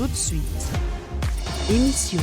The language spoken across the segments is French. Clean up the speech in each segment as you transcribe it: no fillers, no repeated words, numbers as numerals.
tout de suite. Émission.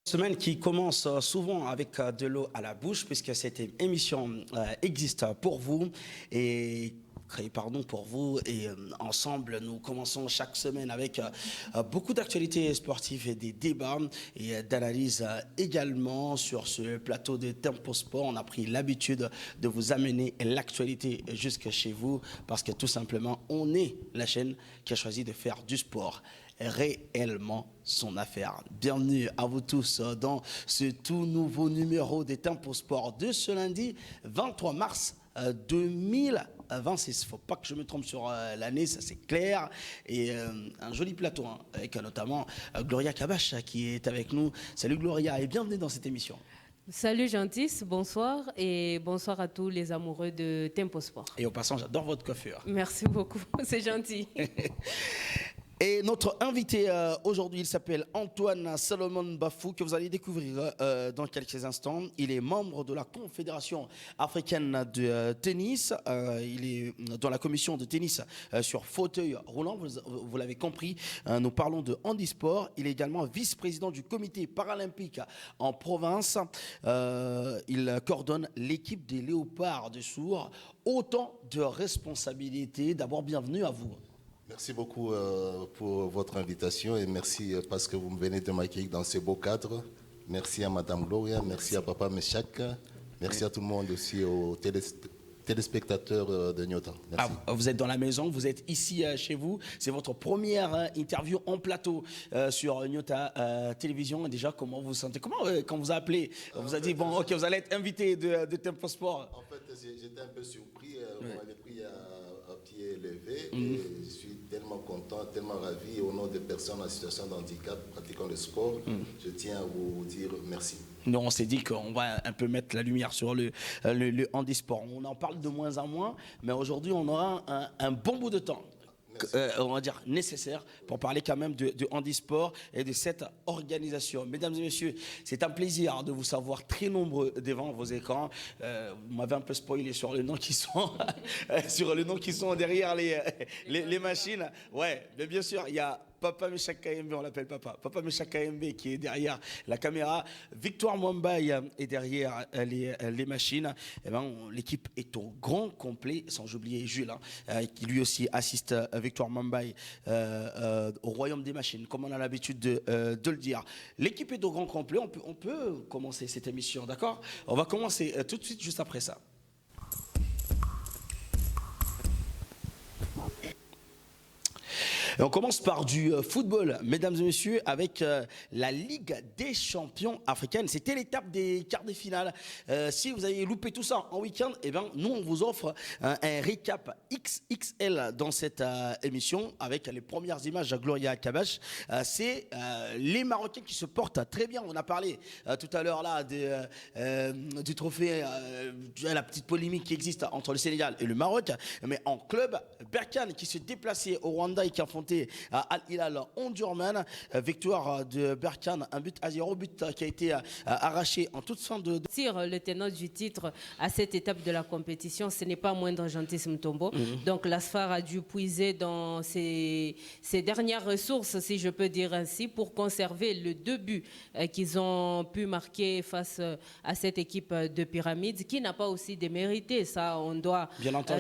Semaine qui commence souvent avec de l'eau à la bouche, puisque cette émission existe pour vous et créée pour vous. Et ensemble, nous commençons chaque semaine avec beaucoup d'actualités sportives et des débats et d'analyses également sur ce plateau de Tempo Sport. On a pris l'habitude de vous amener l'actualité jusque chez vous parce que tout simplement, on est la chaîne qui a choisi de faire du sport réellement son affaire. Bienvenue à vous tous dans ce tout nouveau numéro des Tempo Sport de ce lundi 23 mars 2026. Il ne faut pas que je me trompe sur l'année, ça c'est clair. Et un joli plateau, hein, avec notamment Gloria Kabash qui est avec nous. Salut Gloria et bienvenue dans cette émission. Salut Gentis, bonsoir et bonsoir à tous les amoureux de Tempo Sport. Et au passant, j'adore votre coiffure. Merci beaucoup, c'est gentil. Et notre invité aujourd'hui, il s'appelle Antoine Salomon Bafou, que vous allez découvrir dans quelques instants. Il est membre de la Confédération africaine de tennis. Il est dans la commission de tennis sur fauteuil roulant. Vous l'avez compris, nous parlons de handisport. Il est également vice-président du comité paralympique en province. Il coordonne l'équipe des Léopards de Sour. Autant de responsabilités. D'abord, bienvenue à vous. Merci beaucoup pour votre invitation et merci parce que vous me venez de m'accueillir dans ce beau cadre. Merci à Madame Gloria, merci à Papa Meshak, merci à tout le monde aussi aux téléspectateurs de Nyota. Merci. Ah, vous êtes dans la maison, vous êtes ici chez vous. C'est votre première interview en plateau sur Nyota Télévision. Et déjà, comment vous vous sentez? Comment, quand vous a appelé, on vous a dit, bon, ok, vous allez être invité de Tempo Sport? En fait, j'étais un peu surpris. On m'avait pris à pied levé et je suis tellement content, tellement ravi. Au nom des personnes en situation de handicap pratiquant le sport, je tiens à vous dire merci. Nous, on s'est dit qu'on va un peu mettre la lumière sur le handisport. On en parle de moins en moins, mais aujourd'hui, on aura un bon bout de temps. On va dire nécessaire pour parler quand même de handisport et de cette organisation. Mesdames et messieurs, c'est un plaisir de vous savoir très nombreux devant vos écrans. Vous m'avez un peu spoilé sur les noms qui sont sur les noms qui sont derrière les machines. Ouais, mais bien sûr, il y a Papa Meshak KMB, on l'appelle Papa. Papa Meshak KMB qui est derrière la caméra. Victoire Mwambaye est derrière les machines. Eh ben, l'équipe est au grand complet, sans oublier Jules, qui lui aussi assiste Victoire Mwambaye au royaume des machines, comme on a l'habitude de le dire. L'équipe est au grand complet. On peut commencer cette émission, d'accord? On va commencer tout de suite, juste après ça. Et on commence par du football, mesdames et messieurs, avec la Ligue des champions africaine. C'était l'étape des quarts de finale. Si vous avez loupé tout ça en week-end, eh ben, nous, on vous offre un récap XXL dans cette émission avec les premières images de Gloria Kabash. C'est les Marocains qui se portent très bien. On a parlé tout à l'heure là du trophée, la petite polémique qui existe entre le Sénégal et le Maroc. Mais en club, Berkane qui se déplaçait au Rwanda et qui affrontait à Al Hilal Omdurman. Victoire de Berkane, 1-0, but qui a été arraché en toute fin de... Le tenant du titre à cette étape de la compétition, ce n'est pas moindre Gentil Mtombo. Donc l'ASFAR a dû puiser dans ses dernières ressources, si je peux dire ainsi, pour conserver le 2 buts qu'ils ont pu marquer face à cette équipe de Pyramides, qui n'a pas aussi démérité. Ça, on doit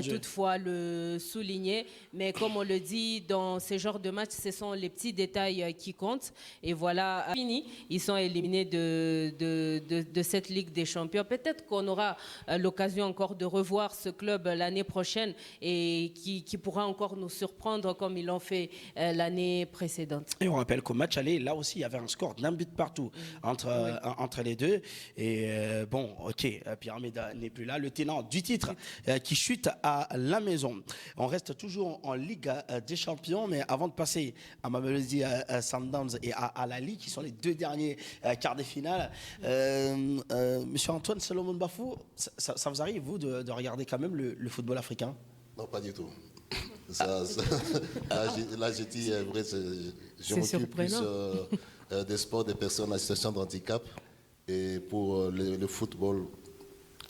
toutefois le souligner. Mais comme on le dit, dans ces genres de matchs, ce sont les petits détails qui comptent. Et voilà, fini. Ils sont éliminés de cette Ligue des Champions. Peut-être qu'on aura l'occasion encore de revoir ce club l'année prochaine et qui pourra encore nous surprendre comme ils l'ont fait l'année précédente. Et on rappelle qu'au match aller, là aussi, il y avait un score d'un but partout entre les deux. Et bon, ok, Pyramide n'est plus là. Le tenant du titre qui chute à la maison. On reste toujours en Ligue des Champions, mais avant de passer à Mamelodi Sundowns et à Al Ahly, qui sont les deux derniers quarts de finale, Monsieur Antoine Salomon Bafou, ça vous arrive, vous, de regarder quand même le football africain? Non, pas du tout. Là, j'ai dit, vrai, je m'occupe plus des sports des personnes en situation de handicap. Et pour le football...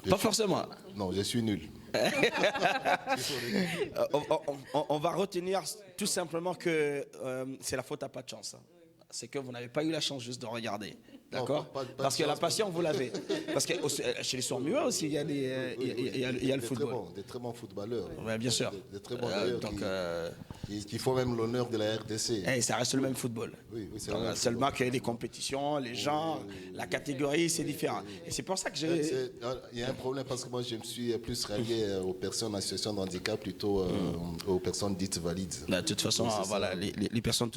Pas forcément. Non, je suis nul. On va retenir tout simplement que c'est la faute à pas de chance. C'est que vous n'avez pas eu la chance juste de regarder. D'accord? Parce que la passion, vous l'avez. Parce que chez les sourds-muets aussi, il y a, il y a le football. Des très bons footballeurs. Ouais, bien sûr. Des très bons joueurs qui font même l'honneur de la RDC. Et ça reste le même football. Oui, c'est donc, seulement qu'il y a des compétitions, les gens, la catégorie, c'est différent. Et c'est pour ça que j'ai... Il y a un problème parce que moi, je me suis plus rallié aux personnes en situation de handicap plutôt aux personnes dites valides. De toute façon, voilà, les personnes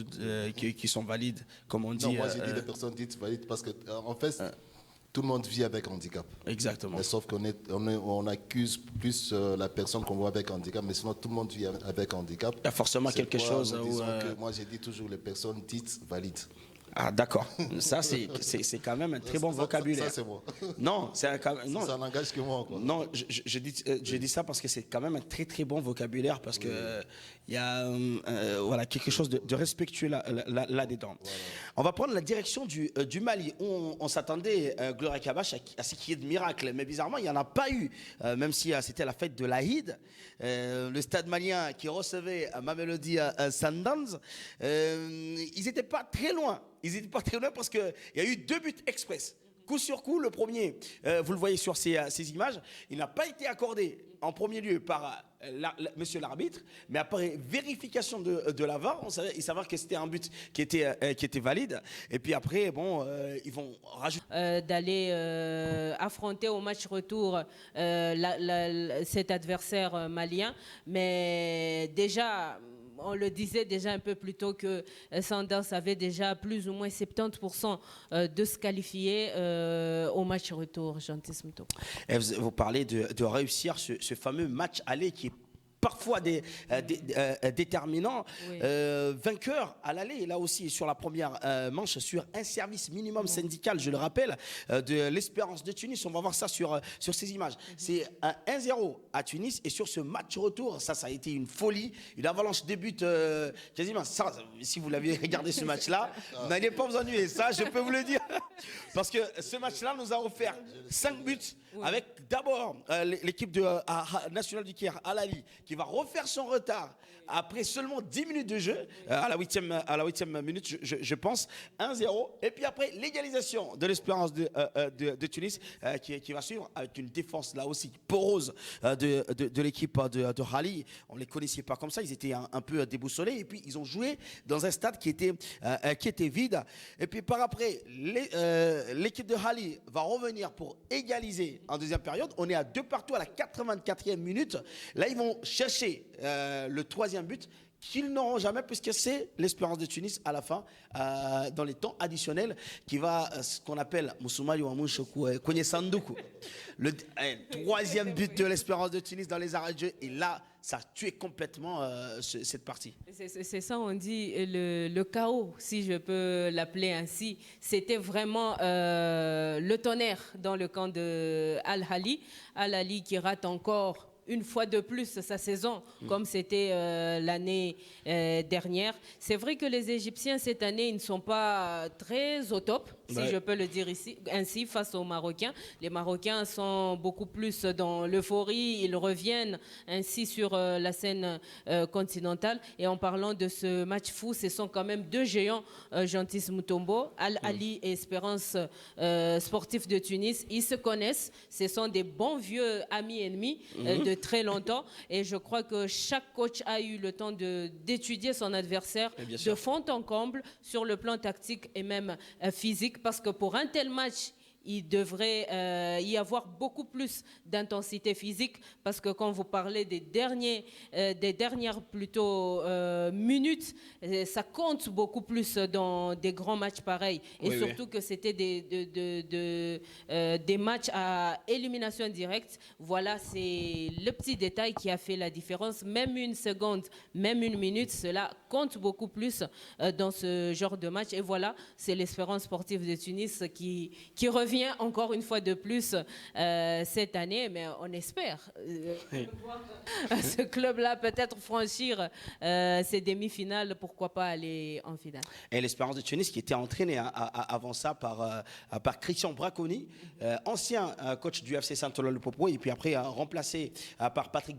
qui sont valides, comme on dit... Non, moi, j'ai dit les personnes dites valides parce que, en fait, tout le monde vit avec handicap. Exactement. Mais sauf qu'on accuse plus la personne qu'on voit avec handicap, mais sinon tout le monde vit avec handicap. Il y a forcément quelque chose où... Moi, j'ai dit toujours les personnes dites valides. Ah, d'accord. Ça, c'est quand même un très bon vocabulaire. Ça, c'est moi. Non, non, ça n'engage que moi, quoi. Non, je dis ça parce que c'est quand même un très très bon vocabulaire parce que il y a voilà, quelque chose de respectueux là-dedans. Voilà. On va prendre la direction du Mali. On s'attendait, Gloria Kabash, à ce qu'il y ait de miracles, mais bizarrement, il n'y en a pas eu, même si c'était la fête de l'Aïd. Le stade malien qui recevait Mamelodi Sundowns, ils n'étaient pas très loin. Ils n'étaient pas très loin parce qu'il y a eu 2 buts express. Coup sur coup, le premier, vous le voyez sur ces images, il n'a pas été accordé en premier lieu par monsieur l'arbitre, mais après vérification de la VAR, il s'avère que c'était un but qui était valide. Et puis après, bon, ils vont rajouter... d'aller affronter au match retour cet adversaire malien. Mais déjà... On le disait déjà un peu plus tôt que Sundowns avait déjà plus ou moins 70% de se qualifier au match retour, Jean Tismuto. Vous parlez de réussir ce fameux match aller qui est parfois déterminant. Oui. Vainqueur à l'aller, là aussi, sur la première manche, sur un service minimum syndical, je le rappelle, de l'Espérance de Tunis. On va voir ça sur ces images. C'est un 1-0 à Tunis. Et sur ce match retour, ça a été une folie, une avalanche de buts quasiment. Ça, si vous l'avez regardé ce match-là, vous n'allez pas vous ennuyer. Ça, je peux vous le dire. Parce que ce match-là nous a offert 5 buts. Oui. Avec d'abord l'équipe nationale du Caire, Al Ahly, qui va refaire son retard après seulement 10 minutes de jeu, à la 8e minute, je pense, 1-0. Et puis après, l'égalisation de l'Espérance de Tunis, qui va suivre avec une défense là aussi porose de l'équipe de Al Ahly. On ne les connaissait pas comme ça, ils étaient un peu déboussolés. Et puis, ils ont joué dans un stade qui était vide. Et puis, par après, l'équipe de Al Ahly va revenir pour égaliser en deuxième période. On est à 2-2 à la 84e minute. Là, ils vont chercher le 3e but qu'ils n'auront jamais, puisque c'est l'Espérance de Tunis à la fin, dans les temps additionnels, qui va, ce qu'on appelle Moussoumali ou Amouchoukou, Kougne Sandoukou. Le 3e but de l'Espérance de Tunis dans les arrêts de jeu. Et là, ça a tué complètement cette partie. C'est ça, on dit le chaos, si je peux l'appeler ainsi. C'était vraiment le tonnerre dans le camp de Al Ahly. Al Ahly qui rate encore une fois de plus sa saison, comme c'était l'année dernière. C'est vrai que les Égyptiens, cette année, ils ne sont pas très au top, si je peux le dire ainsi, face aux Marocains. Les Marocains sont beaucoup plus dans l'euphorie, ils reviennent ainsi sur la scène continentale. Et en parlant de ce match fou, ce sont quand même 2 géants, Jeantis Mutombo, Al Ahly et Espérance sportive de Tunis. Ils se connaissent, ce sont des bons vieux amis-ennemis de très longtemps, et je crois que chaque coach a eu le temps d'étudier son adversaire de fond en comble sur le plan tactique et même physique, parce que pour un tel match, il devrait y avoir beaucoup plus d'intensité physique parce que quand vous parlez des dernières plutôt minutes, ça compte beaucoup plus dans des grands matchs pareils. Et Oui, surtout que c'était des matchs à élimination directe. Voilà, c'est le petit détail qui a fait la différence. Même une seconde, même une minute, cela compte beaucoup plus dans ce genre de match. Et voilà, c'est l'Espérance sportive de Tunis qui revient encore une fois de plus cette année. Mais on espère voir ce club-là peut-être franchir ces demi-finales, pourquoi pas aller en finale. Et l'Espérance de Tunis qui était entraîné avant ça par Christian Braconi, ancien coach du FC Saint-Ololle-le-Popo, et puis après remplacé par Patrick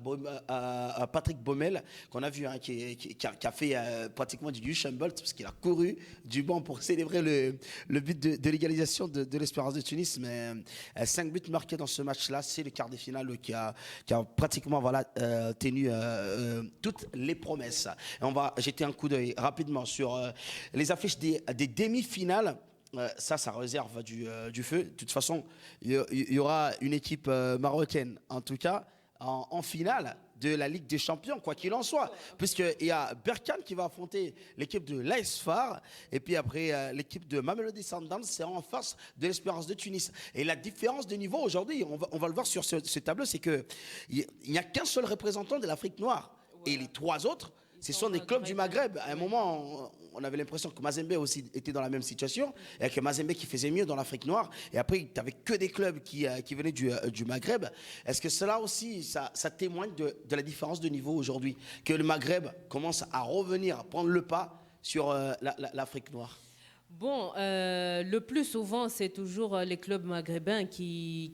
Baumel, qu'on a vu, hein, qui a fait pratiquement du Usain-Bolt, parce qu'il a couru du banc pour célébrer le but de l'égalisation de l'Espérance de Tunis. Mais 5 buts marqués dans ce match-là, c'est le quart de finale qui a pratiquement tenu toutes les promesses. Et on va jeter un coup d'œil rapidement sur les affiches des demi-finales. Ça réserve du feu. De toute façon, il y aura une équipe marocaine, en tout cas, en finale de la Ligue des Champions, quoi qu'il en soit. Puisqu'il y a Berkane qui va affronter l'équipe de l'AS FAR, et puis après, l'équipe de Mamelodi Sundowns sera en face de l'Espérance de Tunis. Et la différence de niveau aujourd'hui, on va le voir sur ce tableau, c'est qu'il n'y a qu'un seul représentant de l'Afrique noire. Et les 3 autres, ce sont des clubs du Maghreb. À un moment, on avait l'impression que Mazembe aussi était dans la même situation, et que Mazembe qui faisait mieux dans l'Afrique noire. Et après, tu n'avais que des clubs qui venaient du Maghreb. Est-ce que cela aussi, ça témoigne de la différence de niveau aujourd'hui, que le Maghreb commence à revenir, à prendre le pas sur l'Afrique noire? Bon, le plus souvent, c'est toujours les clubs maghrébins qui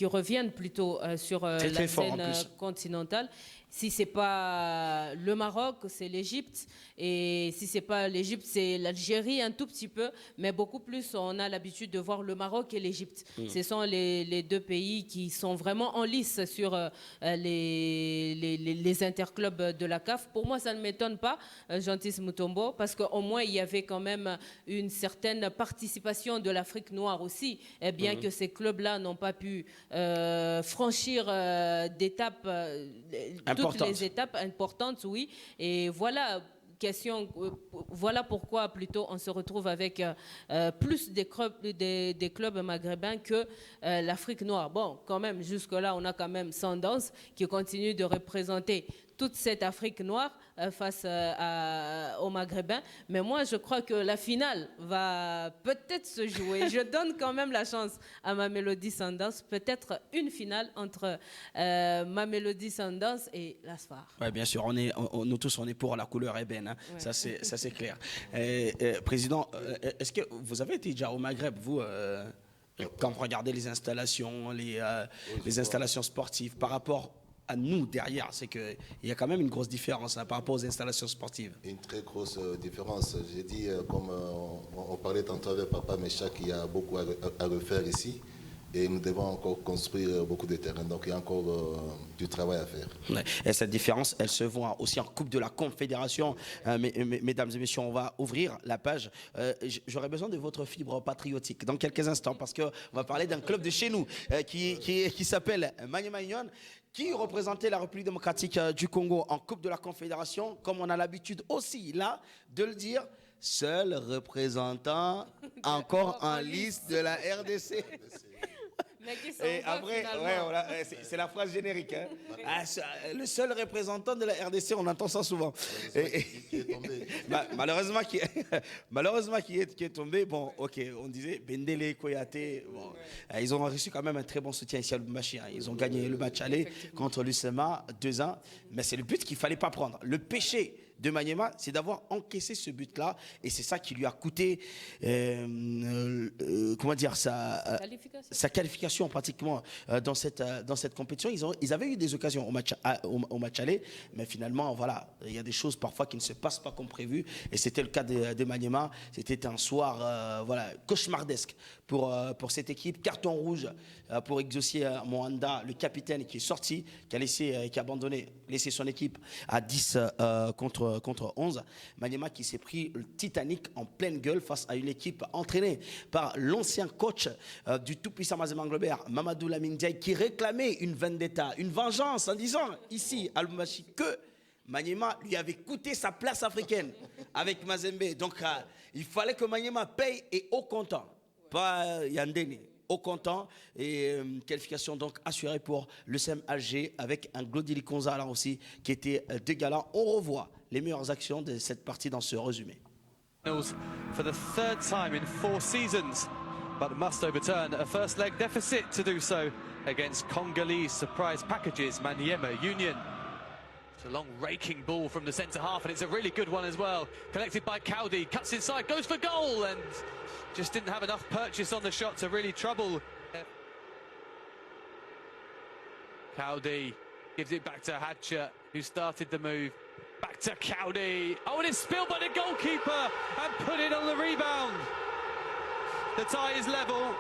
reviennent plutôt sur la scène continentale. Si c'est pas le Maroc, c'est l'Égypte. Et si c'est pas l'Égypte, c'est l'Algérie un tout petit peu. Mais beaucoup plus, on a l'habitude de voir le Maroc et l'Égypte. Ce sont les 2 pays qui sont vraiment en lice sur les interclubs de la CAF. Pour moi, ça ne m'étonne pas, Jean-Tis Mutombo, parce qu'au moins, il y avait quand même une certaine participation de l'Afrique noire aussi. Et bien que ces clubs-là n'ont pas pu franchir d'étapes... toutes les étapes importantes, oui. Et voilà, voilà pourquoi plutôt on se retrouve avec plus des clubs maghrébins que l'Afrique noire. Bon, quand même, jusque-là, on a quand même Sundowns qui continue de représenter toute cette Afrique noire face aux Maghrébins. Mais moi, je crois que la finale va peut-être se jouer. Je donne quand même la chance à Mamelodi Sundowns. Peut-être une finale entre Mamelodi Sundowns et l'Asfar. Oui, bien sûr. Nous tous, on est pour la couleur ébène. Hein. Ouais. Ça, c'est clair. Président, est-ce que vous avez été déjà au Maghreb, vous quand vous regardez les installations, les installations sportives, par rapport à nous derrière, c'est qu'il y a quand même une grosse différence par rapport aux installations sportives. Une très grosse différence. J'ai dit, comme on parlait tantôt avec Papa Méchac, qu'il y a beaucoup à refaire ici. Et nous devons encore construire beaucoup de terrains. Donc il y a encore du travail à faire. Ouais. Et cette différence, elle se voit aussi en Coupe de la Confédération. Mesdames et messieurs, on va ouvrir la page. J'aurais besoin de votre fibre patriotique dans quelques instants, parce qu'on va parler d'un club de chez nous qui s'appelle Maniema Union, qui représentait la République démocratique du Congo en Coupe de la Confédération, comme on a l'habitude aussi là de le dire. Seul représentant encore en liste de la RDC. Et après, c'est la phrase générique. Hein. Le seul représentant de la RDC, on entend ça souvent. Qui est tombé. Malheureusement, qui est tombé. Bon, ok, on disait Bendele, Koyate. Bon, ils ont reçu quand même un très bon soutien ici à Lubumbashi. Hein. Ils ont gagné le match aller contre l'USMA 2-1. Mais c'est le but qu'il ne fallait pas prendre. Le péché de Maniema, c'est d'avoir encaissé ce but-là, et c'est ça qui lui a coûté, comment dire, sa qualification pratiquement dans cette compétition. Ils avaient eu des occasions au match aller, mais finalement, voilà, il y a des choses parfois qui ne se passent pas comme prévu, et c'était le cas de Maniema. C'était un soir, cauchemardesque pour cette équipe. Carton rouge pour Exaucier Moanda, le capitaine qui est sorti, qui a abandonné, laissé son équipe à 10 contre contre 11. Maniema qui s'est pris le Titanic en pleine gueule face à une équipe entraînée par l'ancien coach du tout-puissant Mazembe Anglebert, Mamadou Lamine Diaye, qui réclamait une vendetta, une vengeance en disant ici à Lubumbashi que Maniema lui avait coûté sa place africaine avec Mazembe. Donc il fallait que Maniema paye et au comptant, pas Yandene. Au comptant et qualification donc assurée pour le CM Alger avec un Glodili Konza là aussi qui était dégalant. On revoit les meilleures actions de cette partie dans ce résumé. For the third time in 4 seasons, but must overturn a first leg deficit to do so against Congolese surprise packages Maniema Union. It's a long raking ball from the centre half and it's a really good one as well. Collected by Cowdy, cuts inside, goes for goal and just didn't have enough purchase on the shot to really trouble. Cowdy gives it back to Hatcher, who started the move. Back to Cowdy. Oh, and it's spilled by the goalkeeper and put it on the rebound. The tie is level.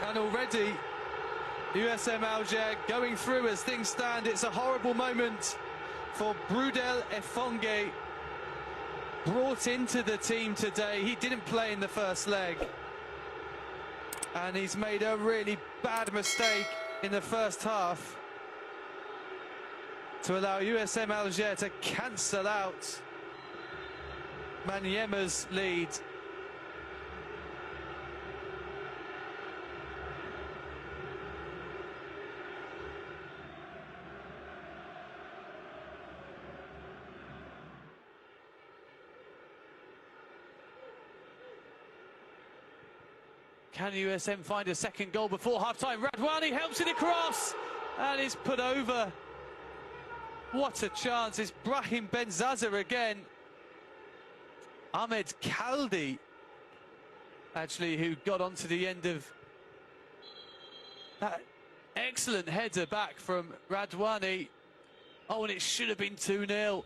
And already USM Alger going through as things stand. It's a horrible moment for Brudel Efonge, brought into the team today. He didn't play in the first leg. And he's made a really bad mistake in the first half to allow USM Alger to cancel out Maniema's lead. Can USM find a second goal before half-time? Radwani helps it across and is put over. What a chance. It's Brahim Benzaza again. Ahmed Kaldi, actually, who got onto the end of that excellent header back from Radwani. Oh, and it should have been 2-0.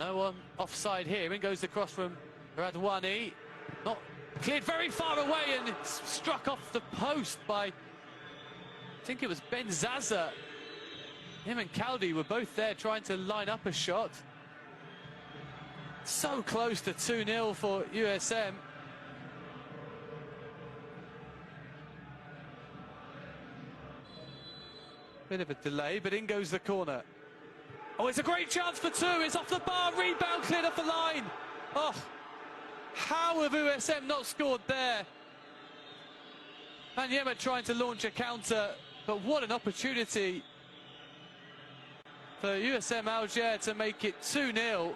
No one offside here. In goes the cross from Radwani. Not cleared very far away and struck off the post by, I think it was Benzaza. Him and Kaldi were both there trying to line up a shot. So close to 2-0 for USM. Bit of a delay, but in goes the corner. Oh, it's a great chance for 2. It's off the bar, rebound cleared off the line. Oh, how have USM not scored there? Maniema trying to launch a counter, but what an opportunity for USM Alger to make it 2-0.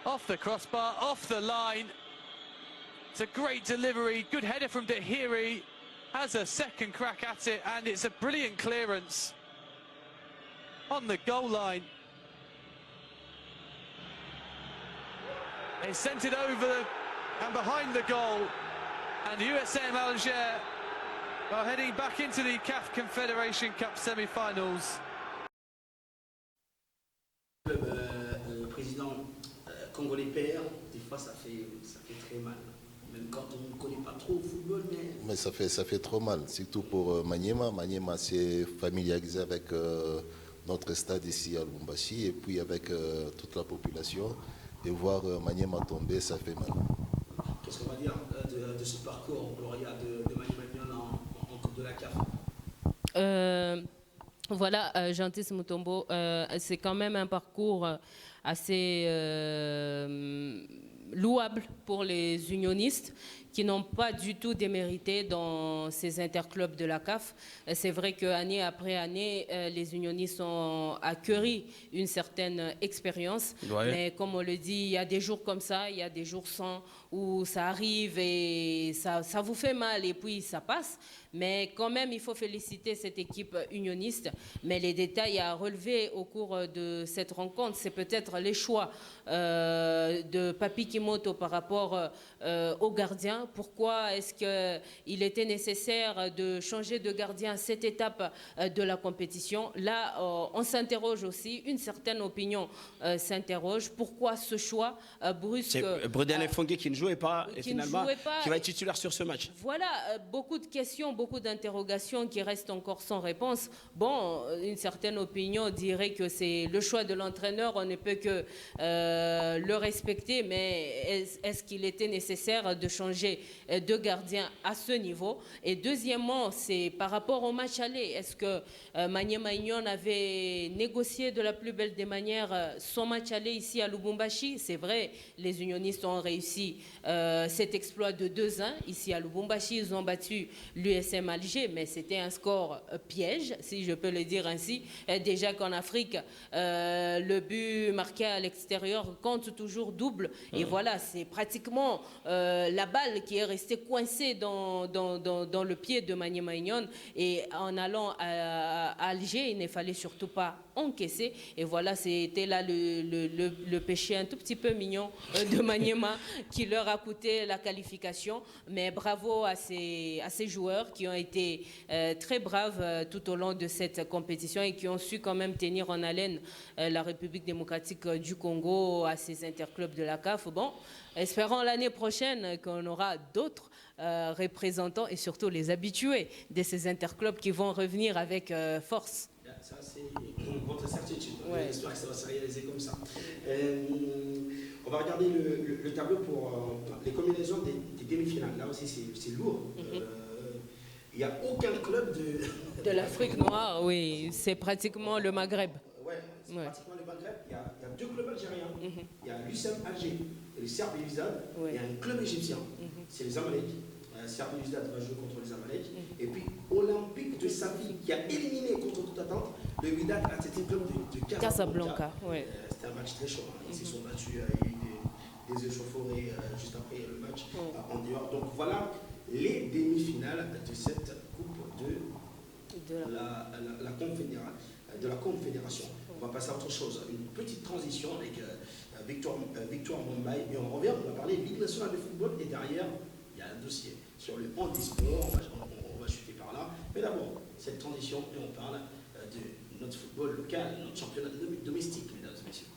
Off the crossbar, off the line. It's a great delivery, good header from Dahiri. Has a second crack at it, and it's a brilliant clearance on the goal line. They sent it over and behind the goal, and USM Alger are heading back into the CAF Confederation Cup semi-finals. Le président congolais père, des fois ça fait très mal. Même quand on ne connaît pas trop le football, mais ça fait trop mal, surtout pour Maniema. Maniema s'est familiarisé avec notre stade ici à Lubumbashi et puis avec toute la population. Et voir Maniema tomber, ça fait mal. Qu'est-ce qu'on va dire de ce parcours, Gloria, de Maniema en Coupe de la CAF? Voilà, Jean-Tis Mutombo, c'est quand même un parcours assez louable pour les unionistes qui n'ont pas du tout démérité dans ces interclubs de la CAF. C'est vrai qu'année après année, les unionistes ont acquéri une certaine expérience. Ouais. Mais comme on le dit, il y a des jours comme ça, il y a des jours sans, où ça arrive et ça vous fait mal et puis ça passe. Mais quand même, il faut féliciter cette équipe unioniste. Mais les détails à relever au cours de cette rencontre, c'est peut-être les choix de Papi Kimoto par rapport au gardien. gardien. Pourquoi est-ce qu'il était nécessaire de changer de gardien à cette étape de la compétition? Là, on s'interroge aussi, une certaine opinion s'interroge. Pourquoi ce choix brusque? C'est Bredane Fongue qui ne jouait pas et finalement qui va être titulaire sur ce match. Voilà, beaucoup de questions, beaucoup d'interrogations qui restent encore sans réponse. Bon, une certaine opinion dirait que c'est le choix de l'entraîneur, on ne peut que le respecter, mais est-ce qu'il était nécessaire de changer de gardien à ce niveau? Et deuxièmement, c'est par rapport au match aller. Est-ce que Maniema Union avait négocié de la plus belle des manières son match aller ici à Lubumbashi? C'est vrai, les unionistes ont réussi cet exploit de 2-1 ici à Lubumbashi. Ils ont battu l'USM Alger, mais c'était un score piège, si je peux le dire ainsi. Déjà qu'en Afrique, le but marqué à l'extérieur compte toujours double. Et voilà, c'est pratiquement la balle qui est restée coincée dans le pied de Maniema Union. Et en allant à Alger, il ne fallait surtout pas encaisser. Et voilà, c'était là le péché un tout petit peu mignon de Maniema qui leur a coûté la qualification. Mais bravo à ces joueurs qui ont été très braves tout au long de cette compétition et qui ont su quand même tenir en haleine la République démocratique du Congo à ces interclubs de la CAF. Bon, espérons l'année prochaine qu'on aura d'autres représentants et surtout les habitués de ces interclubs qui vont revenir avec force. Ça, c'est votre certitude. Ouais. J'espère que ça va se réaliser comme ça. On va regarder le tableau pour les combinaisons des demi-finales. Là aussi, c'est lourd. Il n'y a aucun club de l'Afrique noire, oui. C'est pratiquement le Maghreb. Ouais, c'est pratiquement le Maghreb. Il y a deux clubs algériens. Il y a l'USM Alger et le Serbe Belouizdad. Il y a un club égyptien. C'est les Amalek. Serbe Belouizdad va jouer contre les Amalek. Et puis Olympique de Safi qui a éliminé contre toute attente le Wydad Athletic Club de Casablanca. Ouais. C'était un match très chaud. Ils se sont battus. Il y a eu des échauffourées juste après le match en dehors. Donc voilà les demi-finales de cette coupe de la Confédération. On va passer à autre chose. Une petite transition avec Victoire Mumbai. Et on revient, on va parler de Ligue nationale de football. Et derrière, il y a un dossier sur le handisport. On va chuter par là. Mais d'abord, cette transition, et on parle de notre football local, notre championnat domestique, mesdames et messieurs.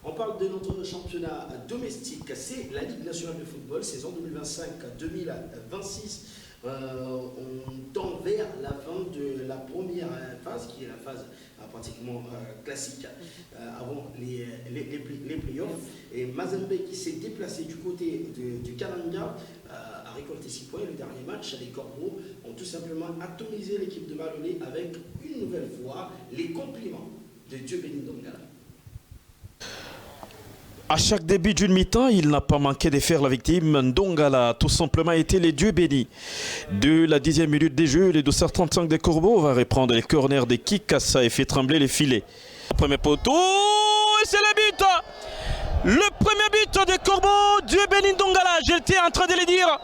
On parle de notre championnat domestique, c'est la Ligue nationale de football, saison 2025-2026. On tend vers la fin de la première phase, qui est la phase pratiquement classique, avant les playoffs. Et Mazembe qui s'est déplacé du côté du Kananga a récolté 6 points. Le dernier match, les Corbeaux ont tout simplement atomisé l'équipe de Malolé avec une nouvelle fois les compliments de Dieu-Béni Ndongala. À chaque début d'une mi-temps, il n'a pas manqué de faire la victime. Ndongala a tout simplement été les dieux bénis. De la 10e minute des jeux, les 235 des Corbeaux va reprendre les corners de Kikassa et fait trembler les filets. Premier poteau, et c'est le but. Le premier but des Corbeaux, Dieu béni Ndongala. J'étais en train de le dire.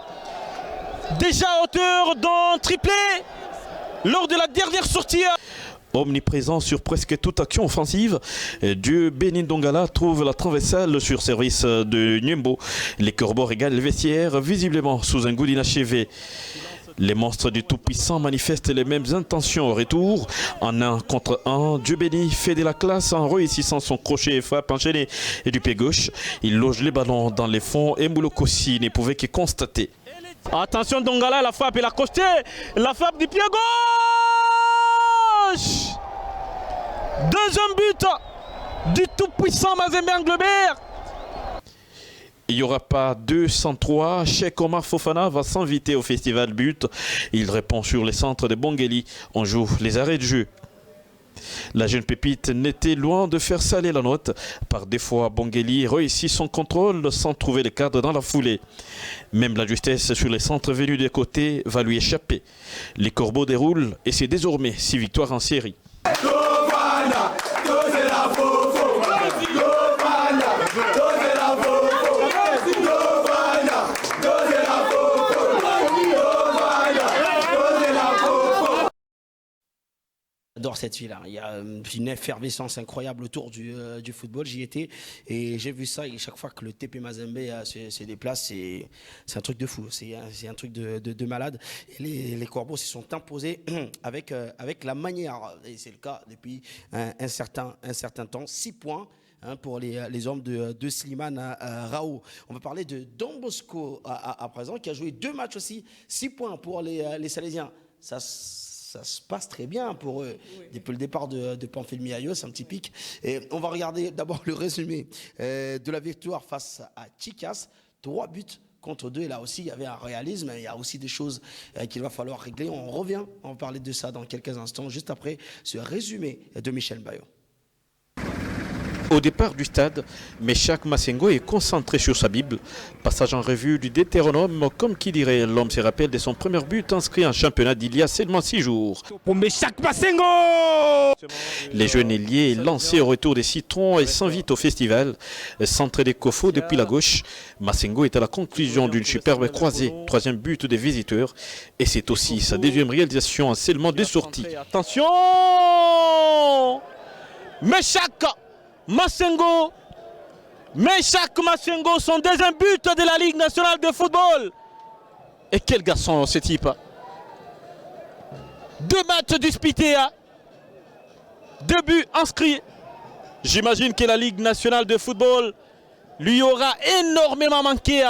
Déjà à hauteur d'un triplé lors de la dernière sortie. Omniprésent sur presque toute action offensive, Dieu béni Ndongala trouve la traversale sur service de Nyembo. Les Corbeaux régalent le vestiaire, visiblement sous un goût d'inachevé. Les monstres du Tout-Puissant manifestent les mêmes intentions au retour. En 1 contre 1, Dieu béni fait de la classe en réussissant son crochet et frappe enchaîné et du pied gauche. Il loge les ballons dans les fonds et Moulokossi ne pouvait que constater. Attention Ndongala, la frappe et la costée, la frappe du pied gauche. Deuxième but du tout-puissant Mazembe Anglebert. Il n'y aura pas 203. Cheikh Omar Fofana va s'inviter au festival but. Il répond sur les centres de Bongeli. On joue les arrêts de jeu. La jeune pépite n'était loin de faire saler la note. Par des fois, Bongeli réussit son contrôle sans trouver le cadre dans la foulée. Même la justesse sur les centres venus des côtés va lui échapper. Les Corbeaux déroulent et c'est désormais 6 victoires en série. j'adore cette ville. Il y a une effervescence incroyable autour du football. J'y étais et j'ai vu ça. Et chaque fois que le TP Mazembe se déplace, c'est un truc de fou. C'est un truc de malade. Et les Corbeaux se sont imposés avec la manière. Et c'est le cas depuis un certain temps. 6 points. Pour les hommes de Slimane Rao. On va parler de Don Bosco à présent, qui a joué 2 matchs aussi. 6 points pour les Salésiens. Ça se passe très bien pour eux. Oui. Depuis le départ de Pamphile Ayo, c'est un petit pic. Et on va regarder d'abord le résumé de la victoire face à Chicas. 3 buts contre 2. Et là aussi, il y avait un réalisme. Il y a aussi des choses qu'il va falloir régler. On va parler de ça dans quelques instants, juste après ce résumé de Michel Bayo. Au départ du stade, Meshak Massengo est concentré sur sa Bible. Passage en revue du Deutéronome, comme qui dirait, l'homme se rappelle de son premier but inscrit en championnat d'il y a seulement 6 jours. Pour Meshak Massengo! Les jeunes ailiers lancés au retour des citrons et s'invitent au festival. Centré des Kofo depuis la gauche, Massengo est à la conclusion d'une superbe croisée. 3e but des visiteurs. Et c'est aussi sa 2e réalisation en seulement 2 sorties. Attention! Meshak Massengo, Meshak Massengo, son 2e but de la Ligue nationale de football. Et quel garçon ce type! 2 matchs disputés, 2 buts inscrits. J'imagine que la Ligue nationale de football lui aura énormément manqué.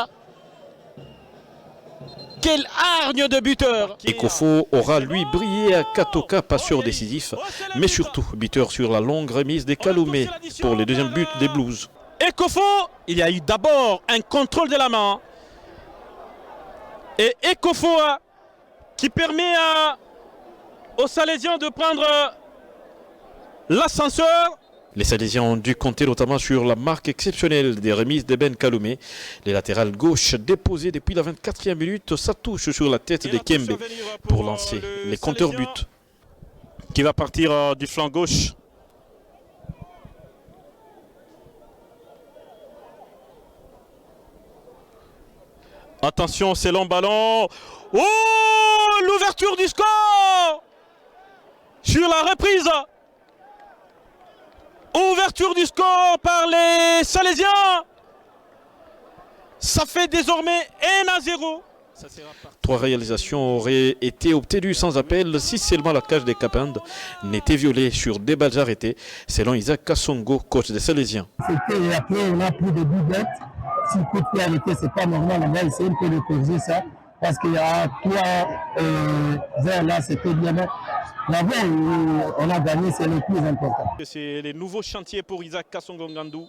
Quel hargne de buteur! Ekofo aura lui brillé à Katoka, pas sûr décisif, mais surtout buteur sur la longue remise des Kaloumé pour le 2e but des Blues. Ekofo, il y a eu d'abord un contrôle de la main. Et Ekofo qui permet aux Salésiens de prendre l'ascenseur. Les Salésiens ont dû compter notamment sur la marque exceptionnelle des remises de Ben Kaloumé. Les latérales gauche déposées depuis la 24e minute, ça touche sur la tête de Kembe pour lancer les compteurs buts. Qui va partir du flanc gauche. Attention, c'est long ballon. Oh, l'ouverture du score sur la reprise. Ouverture du score par les Salésiens. Ça fait désormais 1-0. 3 réalisations auraient été obtenues sans appel si seulement la cage des Capendes n'était violée sur des balles arrêtées, selon Isaac Kassongo, coach des Salésiens. C'était après, on a pris des buts bêtes. Si le coup de pied arrêté, c'est pas normal. On va essayer un peu de corriger ça. Parce qu'il y a 3 vers là, c'était bien. Là-bas, on a gagné, c'est le plus important. C'est les nouveaux chantiers pour Isaac Kassongo Ngandou.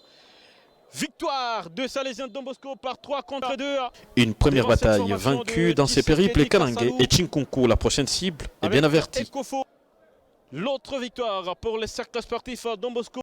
Victoire de Salésiens Don Bosco par 3-2. Une première bataille vaincue dans ses périples Kalangé et Chinkunku, la prochaine cible, est bien avertie. L'autre victoire pour les cercles sportifs Don Bosco.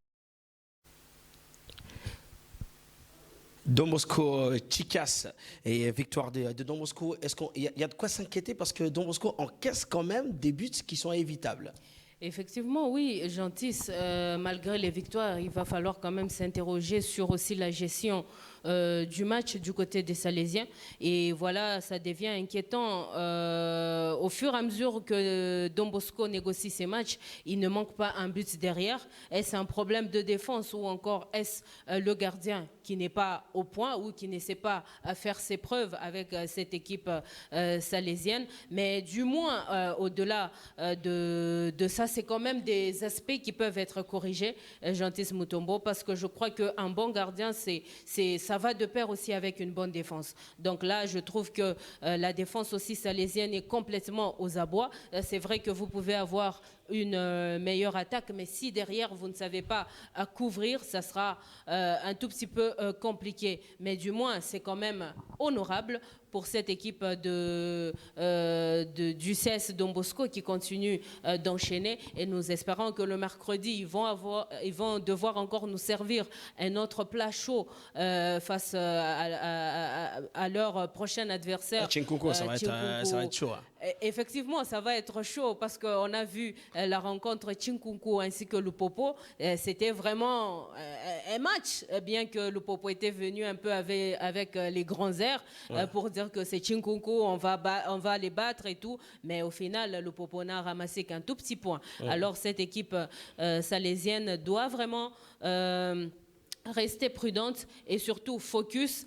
Don Bosco, Chicas et victoire de Don Bosco. Est-ce qu'il y a de quoi s'inquiéter parce que Don Bosco encaisse quand même des buts qui sont évitables? Effectivement, oui, Gentis, malgré les victoires, il va falloir quand même s'interroger sur aussi la gestion du match du côté des Salésiens. Et voilà, ça devient inquiétant. Au fur et à mesure que Don Bosco négocie ses matchs, il ne manque pas un but derrière. Est-ce un problème de défense ou encore est-ce le gardien qui n'est pas au point ou qui ne sait pas faire ses preuves avec cette équipe salésienne? Mais du moins, au-delà de ça, c'est quand même des aspects qui peuvent être corrigés, Gentis Mutombo, parce que je crois qu'un bon gardien, ça va de pair aussi avec une bonne défense. Donc là, je trouve que la défense aussi salésienne est complètement aux abois. C'est vrai que vous pouvez avoir une meilleure attaque, mais si derrière vous ne savez pas couvrir, ça sera un tout petit peu compliqué. Mais du moins, c'est quand même honorable pour cette équipe du CS Don Bosco qui continue d'enchaîner, et nous espérons que le mercredi, ils vont devoir encore nous servir un autre plat chaud face à leur prochain adversaire. Chinkunku, ça va être chaud. Hein. Effectivement, ça va être chaud parce qu'on a vu la rencontre Chinkunku ainsi que Lupopo. C'était vraiment un match, bien que Lupopo était venu un peu avec les grands airs pour dire que c'est Chinkunku, on va les battre et tout. Mais au final, Lupopo n'a ramassé qu'un tout petit point. Alors cette équipe salésienne doit vraiment rester prudente et surtout focus,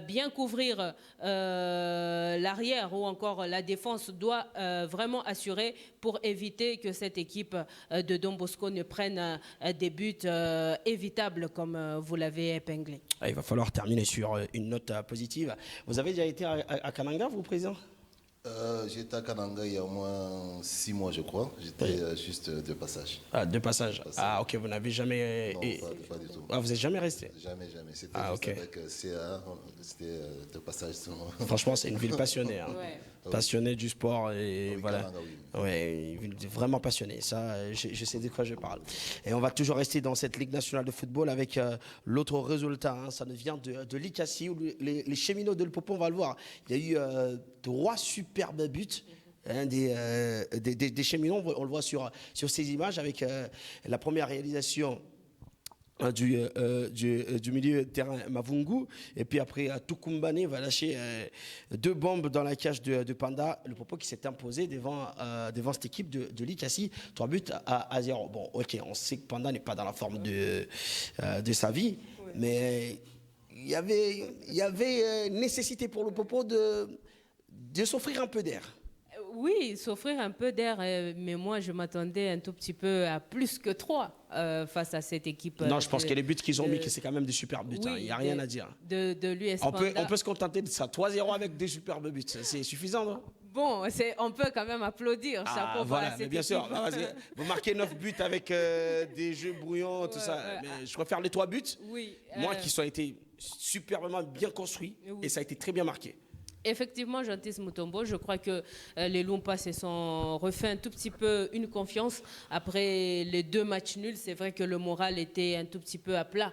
bien couvrir l'arrière ou encore la défense doit vraiment assurer pour éviter que cette équipe de Don Bosco ne prenne des buts évitables comme vous l'avez épinglé. Il va falloir terminer sur une note positive. Vous avez déjà été à Kananga, vous, président? J'étais à Kananga il y a au moins 6 mois, je crois. J'étais juste de passage. Ah, de passage. Ah, ok, vous n'avez jamais... Non, pas du tout. Ah, vous n'êtes jamais resté? Jamais. C'était juste ok. avec CA, c'était de passage seulement. Franchement, c'est une ville passionnée. Hein. Ouais. Passionnée du sport et voilà. Kananga, oui. Ouais, une ville vraiment passionnée. Ça, je sais de quoi je parle. Et on va toujours rester dans cette Ligue nationale de football avec l'autre résultat. Hein. Ça nous vient de l'Ikassi où les cheminots de Lupopo, on va le voir. Il y a eu 3 superbes buts. Hein, des cheminots, on le voit sur ces images avec la première réalisation du milieu de terrain Mavungu, et puis après Tukumbane va lâcher 2 bombes dans la cage de Panda, le Popo qui s'est imposé devant cette équipe de l'Ikassi, 3 buts à 0. Bon, ok, on sait que Panda n'est pas dans la forme de sa vie, mais il y avait nécessité pour le Popo de s'offrir un peu d'air. Oui, s'offrir un peu d'air, mais moi je m'attendais un tout petit peu à plus que 3 face à cette équipe. Non, je pense que les buts qu'ils ont mis, c'est quand même des superbes buts. Il n'y a rien à dire. De l'US On Panda. peut se contenter de ça. 3-0 avec des superbes buts. C'est suffisant, non? Bon, on peut quand même applaudir. Chapeau voilà, à cette bien sûr. équipe. Ah, vous marquez 9 buts avec des jeux brouillons, tout ça. Mais je préfère les 3 buts, Oui, moi, qui ont été superbement bien construits. Oui. Et ça a été très bien marqué. Effectivement, Jean-Tis Mutombo, je crois que les Lumpas se sont refait un tout petit peu une confiance. Après les 2 matchs nuls, c'est vrai que le moral était un tout petit peu à plat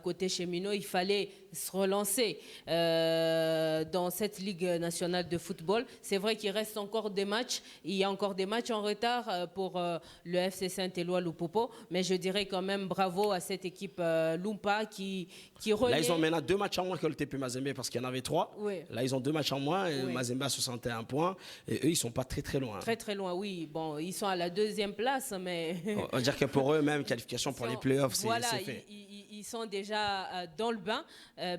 côté Cheminot. Il fallait se relancer dans cette Ligue nationale de football. C'est vrai qu'il reste encore des matchs. Il y a encore des matchs en retard pour le FC Saint-Éloi Lupopo. Mais je dirais quand même bravo à cette équipe Lumpa qui renaît. Là, ils ont maintenant 2 matchs en moins que le TP Mazembe parce qu'il y en avait 3. Oui. Là, ils ont 2 matchs en moins. Et Oui. Mazembe a 61 points. Et eux, ils ne sont pas très très loin. Très très loin, oui. Bon, ils sont à la 2e place, mais... On va dire que pour eux, même qualification pour les playoffs, c'est voilà, fait. ils sont déjà dans le bain,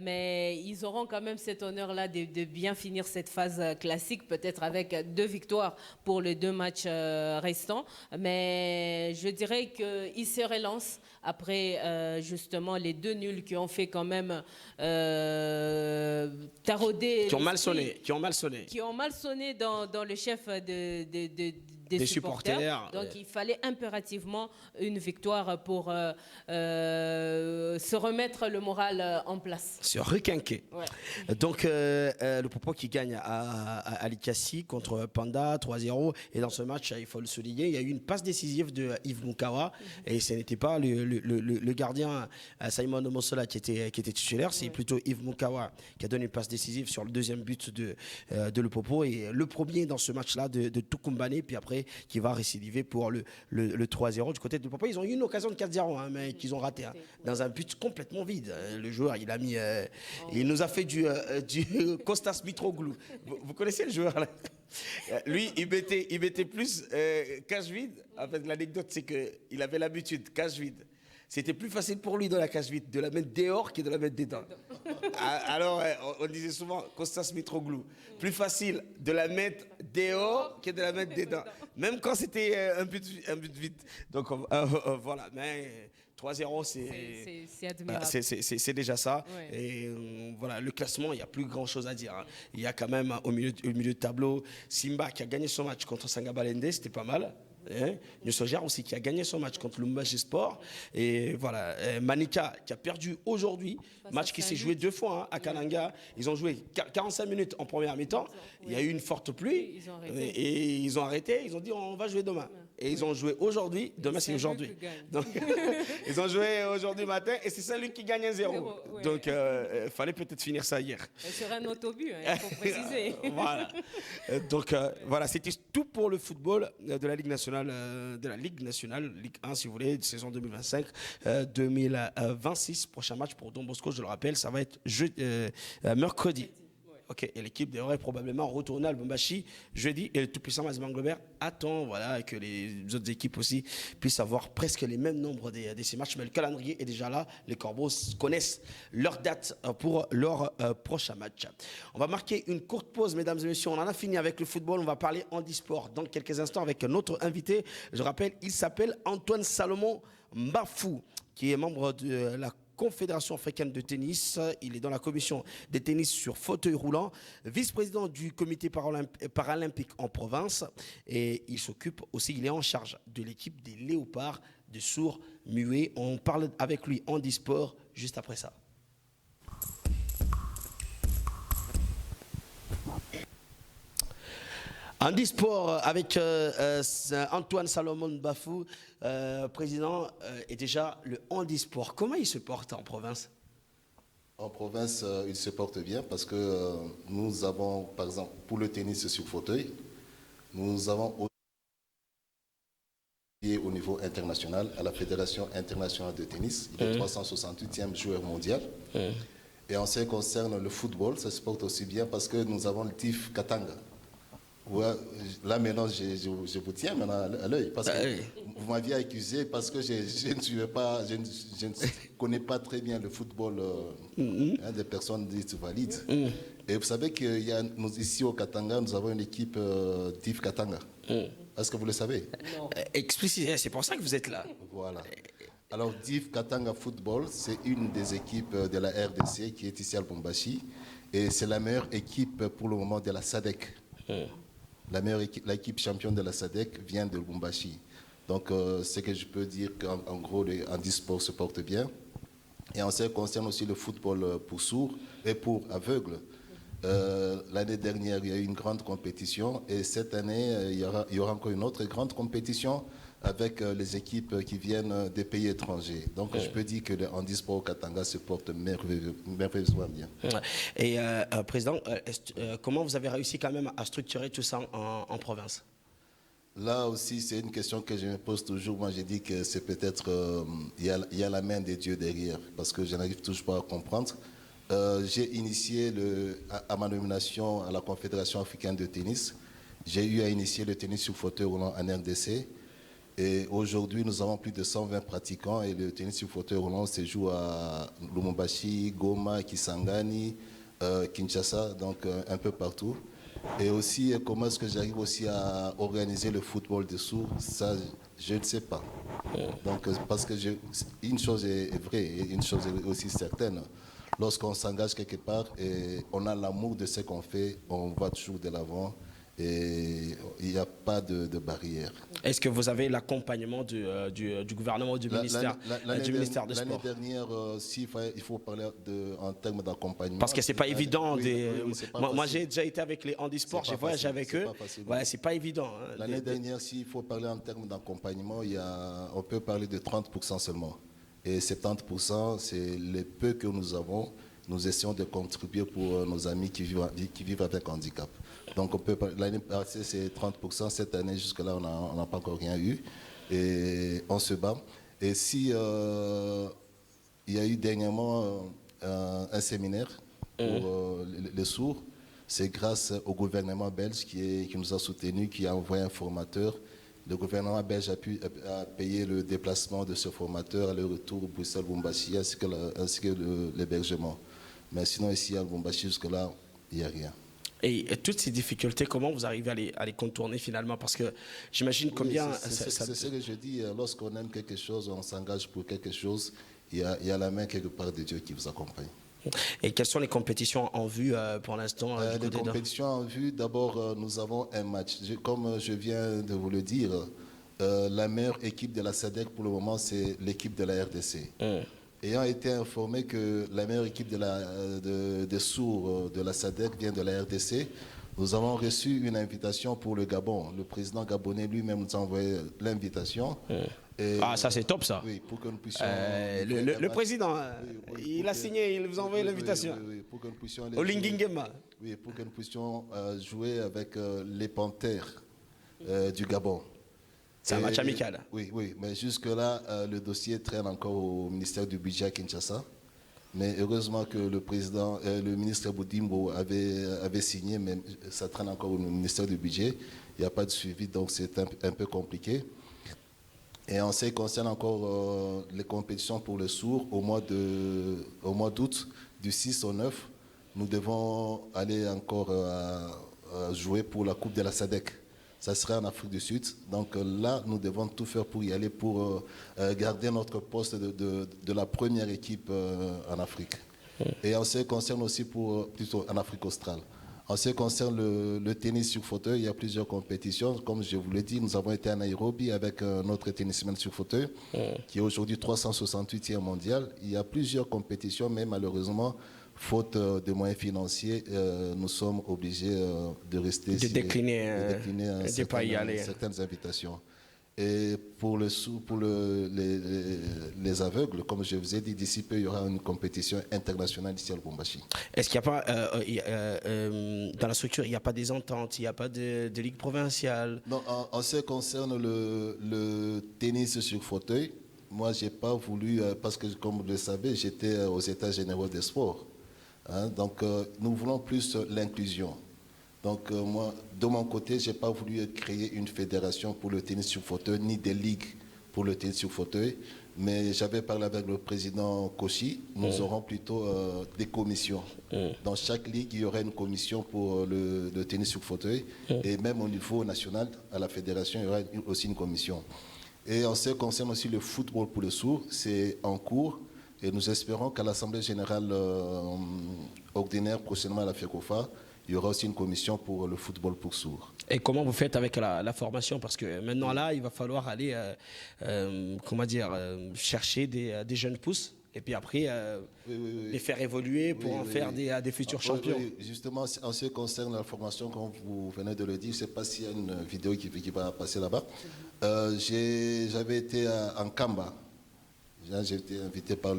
mais ils auront quand même cet honneur-là de bien finir cette phase classique, peut-être avec 2 victoires pour les 2 matchs restants. Mais je dirais qu'ils se relancent après justement les 2 nuls qui ont fait quand même tarauder... Qui ont mal sonné. Qui ont mal sonné dans le chef des supporters. Donc il fallait impérativement une victoire pour se remettre le moral en place. Se requinquer. Ouais. Donc le Popo qui gagne à l'Ikassi contre Panda 3-0. Et dans ce match, il faut le souligner, il y a eu une passe décisive de Yves Mukawa. Et ce n'était pas le gardien Simon Omosola qui était titulaire, c'est plutôt Yves Mukawa qui a donné une passe décisive sur le 2e but de le Popo. Et le premier dans ce match-là de Tukumbane, puis après qui va récidiver pour le 3-0 du côté de Popo. Ils ont eu une occasion de 4-0, hein, mais qu'ils ont raté, hein, dans un but complètement vide. Le joueur, il a mis, il nous a fait du Kostas Mitroglou. Vous connaissez le joueur là? Lui, il mettait plus cage vide. En fait, l'anecdote, c'est qu'il avait l'habitude, cage vide. C'était plus facile pour lui dans la cage vide de la mettre dehors que de la mettre dedans. Alors, on disait souvent, Kostas Mitroglou, plus facile de la mettre dehors que de la mettre dedans. Même quand c'était un but vide. Donc, voilà. Mais 3-0, C'est admirable. c'est déjà ça. Ouais. Et voilà, le classement, il n'y a plus grand-chose à dire. Hein. Il y a quand même au milieu de tableau, Simba qui a gagné son match contre Sangabalende, c'était pas mal. Nusojar aussi qui a gagné son match contre Lumbashi Sport. Et voilà, Manika qui a perdu aujourd'hui, match qui s'est joué 2 fois hein, à Kananga. Ils ont joué 45 minutes en première mi-temps. Il y a eu une forte pluie Ils ont arrêté. et ils ont arrêté. Ils ont dit on va jouer demain. et ils ont joué aujourd'hui. Demain, c'est Saint-Luc aujourd'hui. gagne. Donc, ils ont joué aujourd'hui matin et c'est Saint-Luc qui gagne 1-0. Ouais. Donc, il fallait peut-être finir ça hier. Et sur un autobus, il faut préciser. Voilà. Donc, voilà, c'était tout pour le football de la Ligue nationale, Ligue 1, si vous voulez, de saison 2025-2026. Prochain match pour Don Bosco, je le rappelle, ça va être mercredi. Ok, et l'équipe devrait probablement retourner à Lubumbashi jeudi. Et le tout-puissant Mazembe Globert attend que les autres équipes aussi puissent avoir presque les mêmes nombres de ces matchs. Mais le calendrier est déjà là. Les Corbeaux connaissent leur date pour leur prochain match. On va marquer une courte pause, mesdames et messieurs. On en a fini avec le football. On va parler handisport dans quelques instants avec notre invité. Je rappelle, il s'appelle Antoine Salomon Mbafou, qui est membre de la Confédération africaine de tennis. Il est dans la commission des tennis sur fauteuil roulant, vice-président du comité paralympique en province, et il s'occupe aussi, il est en charge de l'équipe des léopards de sourds-muets. On parle avec lui handisport juste après ça. Handisport avec Antoine Salomon Mbafou, président, et déjà le handisport. Comment il se porte en province? En province, il se porte bien parce que nous avons, par exemple, pour le tennis sur fauteuil, nous avons au niveau international à la Fédération internationale de tennis. Il est 368e joueur mondial. Et en ce qui concerne le football, ça se porte aussi bien parce que nous avons le TIF Katanga. Ouais, là maintenant, je vous tiens maintenant à l'œil parce que vous m'aviez accusé parce que je ne connais pas très bien le football des personnes dites valides. Et vous savez qu'ici au Katanga, nous avons une équipe TIF Katanga. Est-ce que vous le savez? Non. Explicitez, c'est pour ça que vous êtes là. Voilà. Alors, DIF Katanga Football, c'est une des équipes de la RDC qui est ici à Lubumbashi. Et c'est la meilleure équipe pour le moment de la SADC. L'équipe championne de la SADC vient de Lubumbashi. Donc, c'est que je peux dire qu'en gros, le handisport se porte bien. Et en ce qui concerne aussi le football pour sourds et pour aveugles, l'année dernière, il y a eu une grande compétition. Et cette année, il y aura encore une autre grande compétition avec les équipes qui viennent des pays étrangers. Donc, je peux dire que le handisport au Katanga se porte merveilleusement bien. Et Président, comment vous avez réussi quand même à structurer tout ça en province? Là aussi, c'est une question que je me pose toujours. Moi, j'ai dit que c'est peut-être, il y a la main des dieux derrière, parce que je n'arrive toujours pas à comprendre. J'ai initié, à ma nomination à la Confédération africaine de tennis, j'ai eu à initier le tennis sur fauteuil roulant en RDC. Et aujourd'hui, nous avons plus de 120 pratiquants et le tennis sur fauteuil roulant se joue à Lubumbashi, Goma, Kisangani, Kinshasa, donc un peu partout. Et aussi, comment est-ce que j'arrive aussi à organiser le football de sourds, ça, je ne sais pas. Donc, parce que une chose est vraie et une chose est aussi certaine. Lorsqu'on s'engage quelque part et on a l'amour de ce qu'on fait, on va toujours de l'avant. Et il n'y a pas de barrière. Est-ce que vous avez l'accompagnement du gouvernement, du ministère des Sports? L'année dernière, il faut parler en termes d'accompagnement. Parce que ce n'est pas évident. Moi, j'ai facile. déjà été avec les handisports, j'ai voyagé avec eux. Ouais, c'est pas évident. L'année dernière, s'il faut parler en termes d'accompagnement, on peut parler de 30% seulement. Et 70%, c'est les peu que nous avons. Nous essayons de contribuer pour nos amis qui vivent avec handicap. Donc l'année passée, c'est 30%. Cette année, jusque-là, on n'a pas encore rien eu. Et on se bat. Et si il y a eu dernièrement un séminaire pour les sourds, c'est grâce au gouvernement belge qui nous a soutenus, qui a envoyé un formateur. Le gouvernement belge a payé le déplacement de ce formateur, le retour au Bruxelles-Lubumbashi, ainsi que l'hébergement. Mais sinon, ici à Lubumbashi, jusque-là, il n'y a rien. Et toutes ces difficultés, comment vous arrivez à les contourner finalement? Parce que j'imagine combien... C'est ce que je dis, lorsqu'on aime quelque chose, on s'engage pour quelque chose, il y a la main quelque part de Dieu qui vous accompagne. Et quelles sont les compétitions en vue pour l'instant? Les compétitions en vue, d'abord, nous avons un match. Comme je viens de vous le dire, la meilleure équipe de la SADC pour le moment, c'est l'équipe de la RDC. Ayant été informé que la meilleure équipe des sourds de la SADC vient de la RDC, Nous avons reçu une invitation pour le Gabon. Le président gabonais lui-même nous a envoyé l'invitation. Et, Ah, ça c'est top ça. oui, pour que nous puissions... Le président, il a signé, il vous a envoyé Oui, l'invitation. oui, pour que nous puissions aller Au Lingingema. oui, pour que nous puissions jouer avec les Panthères du Gabon. C'est un Et- match amical. Oui, oui, mais jusque-là, le dossier traîne encore au ministère du Budget à Kinshasa. Mais heureusement que le président, le ministre Boudimbo avait signé, mais ça traîne encore au ministère du Budget. Il n'y a pas de suivi, donc c'est un peu compliqué. Et en ce qui concerne encore les compétitions pour le sourd, au mois d'août, du 6 au 9, nous devons aller encore jouer pour la Coupe de la SADC. Ça sera en Afrique du Sud. Donc là, nous devons tout faire pour y aller, pour garder notre poste de la première équipe en Afrique. Et en ce qui concerne aussi plutôt en Afrique australe. En ce qui concerne le tennis sur fauteuil, il y a plusieurs compétitions. Comme je vous l'ai dit, nous avons été à Nairobi avec notre tennisman sur fauteuil, qui est aujourd'hui 368e mondial. Il y a plusieurs compétitions, mais malheureusement, faute de moyens financiers, nous sommes obligés de rester De décliner, de pas y aller. certaines invitations. Et pour les aveugles, comme je vous ai dit, d'ici peu, il y aura une compétition internationale ici à Lubumbashi. Est-ce qu'il n'y a pas, dans la structure, il n'y a pas des ententes, il n'y a pas de ligue provinciale? Non, en ce qui concerne le tennis sur fauteuil, moi, je n'ai pas voulu, parce que comme vous le savez, j'étais aux États généraux des sports. Hein, donc, nous voulons plus l'inclusion. Donc, moi, de mon côté, je n'ai pas voulu créer une fédération pour le tennis sur fauteuil, ni des ligues pour le tennis sur fauteuil. Mais j'avais parlé avec le président Koshi. Nous aurons plutôt des commissions. Dans chaque ligue, il y aurait une commission pour le tennis sur fauteuil. Et même au niveau national, à la fédération, il y aura aussi une commission. Et en ce qui concerne aussi le football pour les sourds, c'est en cours. Et nous espérons qu'à l'Assemblée générale ordinaire, prochainement à la FECOFA, il y aura aussi une commission pour le football pour sourds. Et comment vous faites avec la formation? Parce que maintenant là, il va falloir aller chercher des jeunes pousses et puis après les faire évoluer pour en faire des futurs champions. Oui, justement, en ce qui concerne la formation, comme vous venez de le dire, je ne sais pas s'il y a une vidéo qui va passer là-bas. J'avais été en Kamba. J'ai été invité par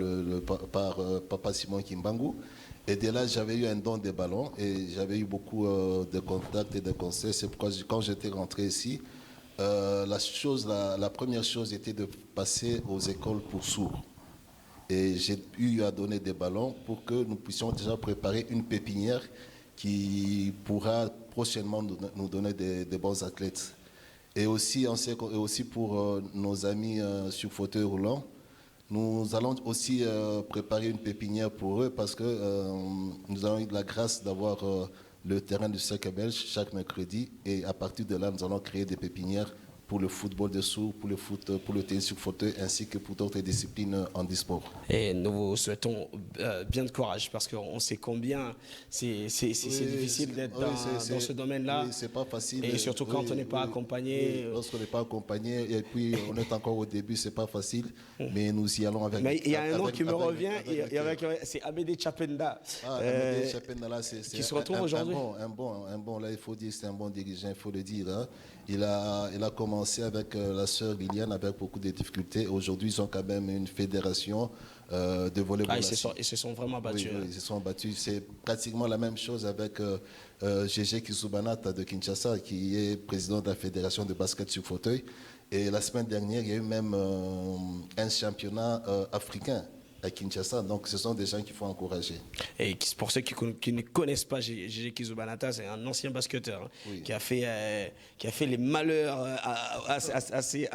Papa Simon Kimbangu. Et dès là, j'avais eu un don de ballons et j'avais eu beaucoup de contacts et de conseils. C'est pourquoi, quand j'étais rentré ici, la première chose était de passer aux écoles pour sourds. Et j'ai eu à donner des ballons pour que nous puissions déjà préparer une pépinière qui pourra prochainement nous donner des bons athlètes. Et aussi pour nos amis sur fauteuil roulant, nous allons aussi préparer une pépinière pour eux parce que nous avons eu la grâce d'avoir le terrain du Cercle Belge chaque mercredi et à partir de là, nous allons créer des pépinières pour le football de sourds, pour le tennis sur fauteuil ainsi que pour d'autres disciplines handisport. Et nous vous souhaitons bien de courage parce qu'on sait combien c'est difficile d'être dans ce domaine-là. Oui, c'est pas facile. Et surtout quand on n'est pas accompagné. Lorsqu'on n'est pas accompagné et puis on est encore au début, c'est pas facile. Mais nous y allons avec. Mais il y a un nom qui me revient, c'est Amédée Chapenda. Amédée Chapenda, là, c'est qui se retrouve aujourd'hui. Un bon, là, il faut dire, c'est un bon dirigeant, il faut le dire. Hein. Il a commencé avec la sœur Liliane avec beaucoup de difficultés. Aujourd'hui, ils ont quand même une fédération de volleyball. Ils se sont vraiment battus. Oui, ils se sont battus. C'est pratiquement la même chose avec Gégé Kisubanata de Kinshasa, qui est président de la fédération de basket sur fauteuil. Et la semaine dernière, il y a eu même un championnat africain à Kinshasa. Donc, ce sont des gens qu'il faut encourager. Et pour ceux qui ne connaissent pas Gégé Kisubanata, c'est un ancien basketteur qui a fait les malheurs à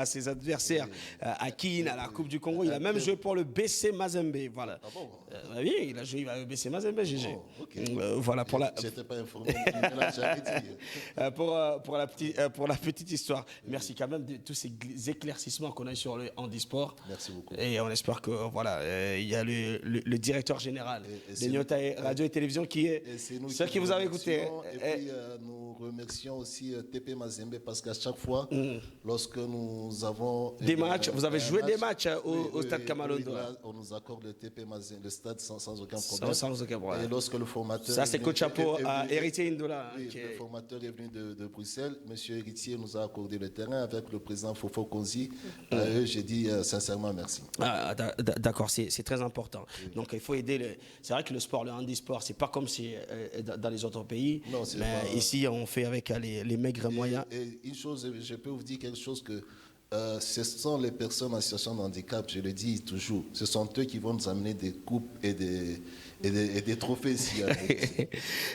ses adversaires à Kin, à la Coupe du Congo. Il a même joué pour le BC Mazembe. Voilà. Ah bon? Oui, il a joué au BC Mazembe, Gégé. Oh, okay. Voilà pour la. J'étais pas informé. Il l'a jamais dit. pour la petite histoire. Merci quand même de tous ces éclaircissements qu'on a sur le handisport. Merci beaucoup. Et on espère que il y a le directeur général de Nyota Radio et Télévision qui est ceux qui vous avez écouté. Et puis nous remercions aussi TP Mazembe parce qu'à chaque fois, lorsque nous avons des matchs, vous avez joué des matchs au Stade Kamalondo. On nous accorde le stade sans aucun problème. Sans aucun problème. Et lorsque le formateur... Ça, c'est coach chapeau à Héritier Indola. Oui, le formateur est venu de Bruxelles. Monsieur Héritier nous a accordé le terrain avec le président Fofo Konzi. J'ai dit sincèrement merci. D'accord, c'est très important. Oui. Donc, il faut aider. C'est vrai que le sport, le handisport, c'est pas comme si dans les autres pays. Non, mais pas... ici, on fait avec les maigres moyens. Et une chose, je peux vous dire quelque chose que ce sont les personnes en situation de handicap, je le dis toujours, ce sont eux qui vont nous amener des coupes et des trophées ici.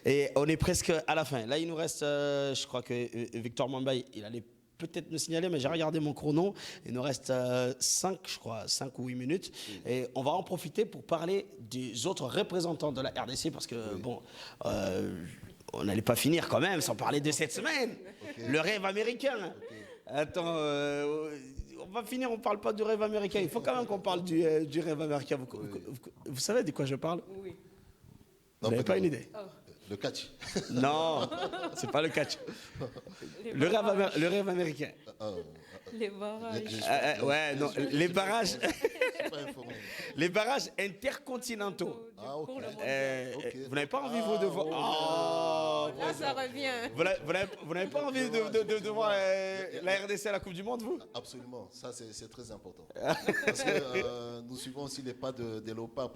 Et on est presque à la fin. Là, il nous reste, je crois que Victor Mambaye, il allait peut-être nous signaler, mais j'ai regardé mon chrono. Il nous reste 5 ou 8 minutes. Et on va en profiter pour parler des autres représentants de la RDC, parce que, bon... on n'allait pas finir quand même sans parler de cette semaine. Le rêve américain. Attends, on va finir, on ne parle pas du rêve américain. Il faut quand même qu'on parle du rêve américain. Vous savez de quoi je parle? Oui. Vous n'avez pas une idée? Le catch. Non, c'est pas le catch. Le rêve américain. Les barrages. Ouais, non, les barrages. Les barrages intercontinentaux. Ah, ok. Vous n'avez pas envie, vous, de voir... Oh, là, ça revient. Vous n'avez pas envie de voir la RDC à la Coupe du Monde, vous? Absolument. Ça, c'est très important. Parce que nous suivons aussi les pas de Léopard.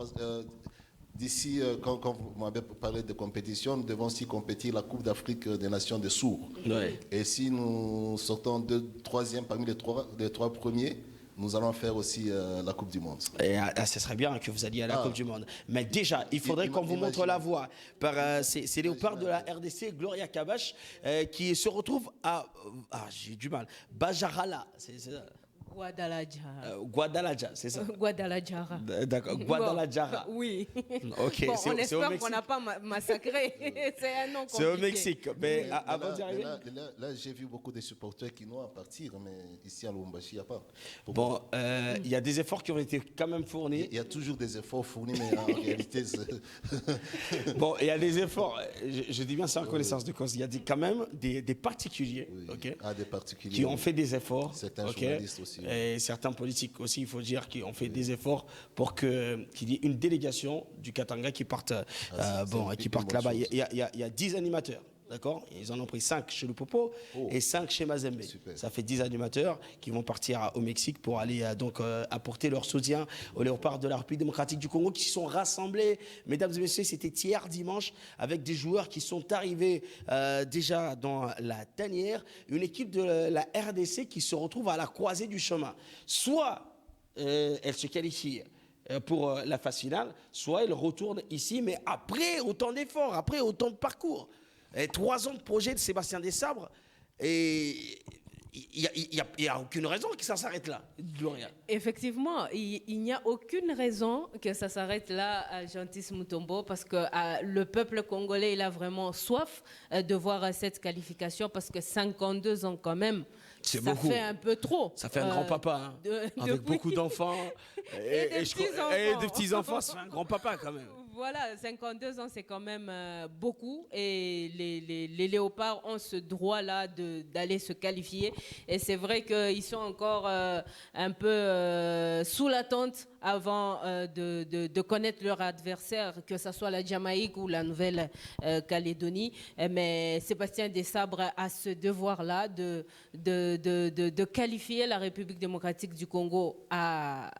D'ici, quand vous m'avez parlé de compétition, nous devons aussi compétir la Coupe d'Afrique des Nations des Sourds. Ouais. Et si nous sortons troisième parmi les trois premiers, nous allons faire aussi la Coupe du Monde. Et ce serait bien que vous alliez à la Coupe du Monde. Mais déjà, il faudrait qu'on vous montre la voie. C'est Léopard de la RDC, Gloria Kabash, qui se retrouve à... j'ai du mal. Bajarala, c'est ça. Guadalajara, c'est ça? Guadalajara. D'accord, Guadalajara. Bon, oui. Ok, bon, on espère qu'on n'a pas massacré. C'est un nom compliqué. C'est au Mexique. Mais avant d'y arriver... Là, j'ai vu beaucoup de supporters qui n'ont à partir, mais ici à Lubumbashi, il n'y a pas. Bon, il y a des efforts qui ont été quand même fournis. Il y a toujours des efforts fournis, mais en réalité... Bon, il y a des efforts. Je dis bien ça en connaissance de cause. Il y a quand même des particuliers, des particuliers qui ont fait des efforts. Certains journalistes aussi. Et certains politiques aussi, il faut dire, qui ont fait des efforts pour qu'il y ait une délégation du Katanga qui parte, là-bas. Il y a 10 animateurs. D'accord? Ils en ont pris 5 chez le Popo et 5 chez Mazembe. Super. Ça fait 10 animateurs qui vont partir au Mexique pour aller apporter leur soutien aux léopards de la République démocratique du Congo qui se sont rassemblés. Mesdames et messieurs, c'était hier dimanche avec des joueurs qui sont arrivés déjà dans la tanière. Une équipe de la RDC qui se retrouve à la croisée du chemin. Soit elle se qualifie pour la phase finale, soit elle retourne ici, mais après autant d'efforts, après autant de parcours. Et 3 ans de projet de Sébastien Dessabres, et il n'y a aucune raison que ça s'arrête là, Gloria. Effectivement, il n'y a aucune raison que ça s'arrête là à Gentis Mutombo, parce que le peuple congolais, il a vraiment soif de voir cette qualification, parce que 52 ans quand même, ça beaucoup. Fait un peu trop. Ça fait un grand-papa, avec beaucoup d'enfants. Et de petits-enfants, ça fait un grand-papa quand même. Voilà, 52 ans, c'est quand même beaucoup. Et les léopards ont ce droit-là d'aller se qualifier. Et c'est vrai qu'ils sont encore un peu sous l'attente avant de connaître leur adversaire, que ce soit la Jamaïque ou la Nouvelle-Calédonie. Mais Sébastien Dessabres a ce devoir-là de qualifier la République démocratique du Congo à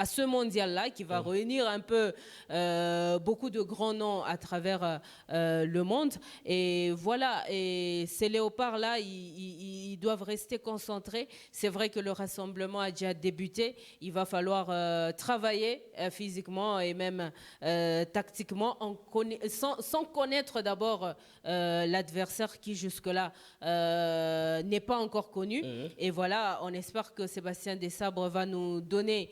ce mondial-là, qui va réunir un peu beaucoup de grands noms à travers le monde. Et voilà, et ces léopards-là, ils doivent rester concentrés. C'est vrai que le rassemblement a déjà débuté. Il va falloir travailler physiquement et même tactiquement sans connaître d'abord l'adversaire qui jusque-là n'est pas encore connu. Et voilà, on espère que Sébastien Dessabres va nous donner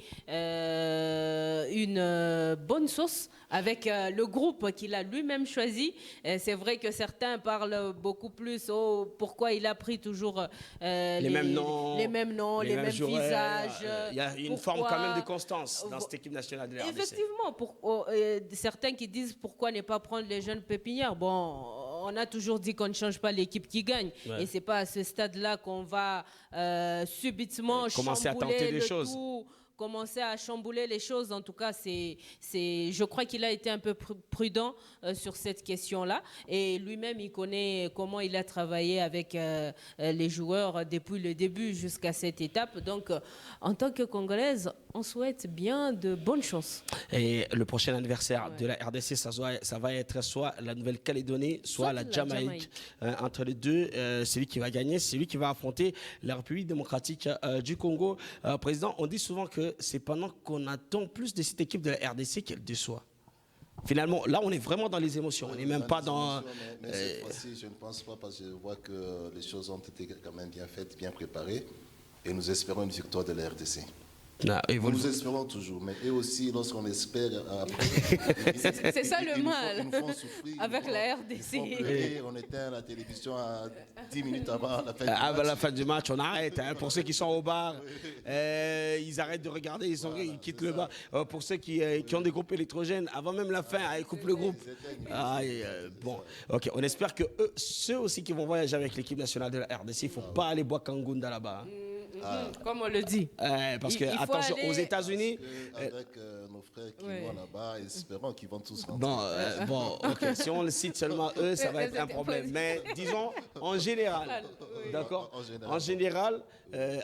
une bonne sauce avec le groupe qu'il a lui-même choisi. C'est vrai que certains parlent beaucoup plus pourquoi il a pris toujours les mêmes noms, les mêmes visages. Il y a une forme quand même de constance dans cette équipe nationale de la RDC. Effectivement, certains qui disent pourquoi ne pas prendre les jeunes pépinières. Bon, on a toujours dit qu'on ne change pas l'équipe qui gagne. Ouais. Et ce n'est pas à ce stade-là qu'on va subitement commencer à tenter des choses. Tout commencer à chambouler les choses. En tout cas, je crois qu'il a été un peu prudent sur cette question-là. Et lui-même, il connaît comment il a travaillé avec les joueurs depuis le début jusqu'à cette étape. Donc, en tant que Congolaise, on souhaite bien de bonnes choses. Et le prochain adversaire de la RDC, ça va être soit la Nouvelle-Calédonie, soit la Jamaïque. Entre les deux, c'est lui qui va gagner, c'est lui qui va affronter la République démocratique du Congo. Président, on dit souvent que c'est pendant qu'on attend plus de cette équipe de la RDC qu'elle déçoit. Finalement, là, on est vraiment dans les émotions. On n'est même pas dans... Mais cette fois-ci, je ne pense pas, parce que je vois que les choses ont été quand même bien faites, bien préparées. Et nous espérons une victoire de la RDC. Nous espérons toujours, mais eux aussi, lorsqu'on espère... c'est ça le mal, ils nous font souffrir, avec la RDC. On éteint la télévision à 10 minutes avant la fin du match. Avant la fin du match, on arrête. Hein. Pour ceux qui sont au bar, ils arrêtent de regarder, ils quittent le bar. Pour ceux qui ont des groupes électrogènes, avant même la fin, ils coupent le groupe. Bon, ok, on espère que ceux aussi qui vont voyager avec l'équipe nationale de la RDC, il ne faut pas aller boire Kangunda là-bas. Comme on le dit. Parce que, attention, aux États-Unis. Avec nos frères qui vont là-bas, espérons qu'ils vont tous rentrer. Bon, ok. Si on le cite seulement eux, ça va être un problème. Mais disons, en général, d'accord. En général,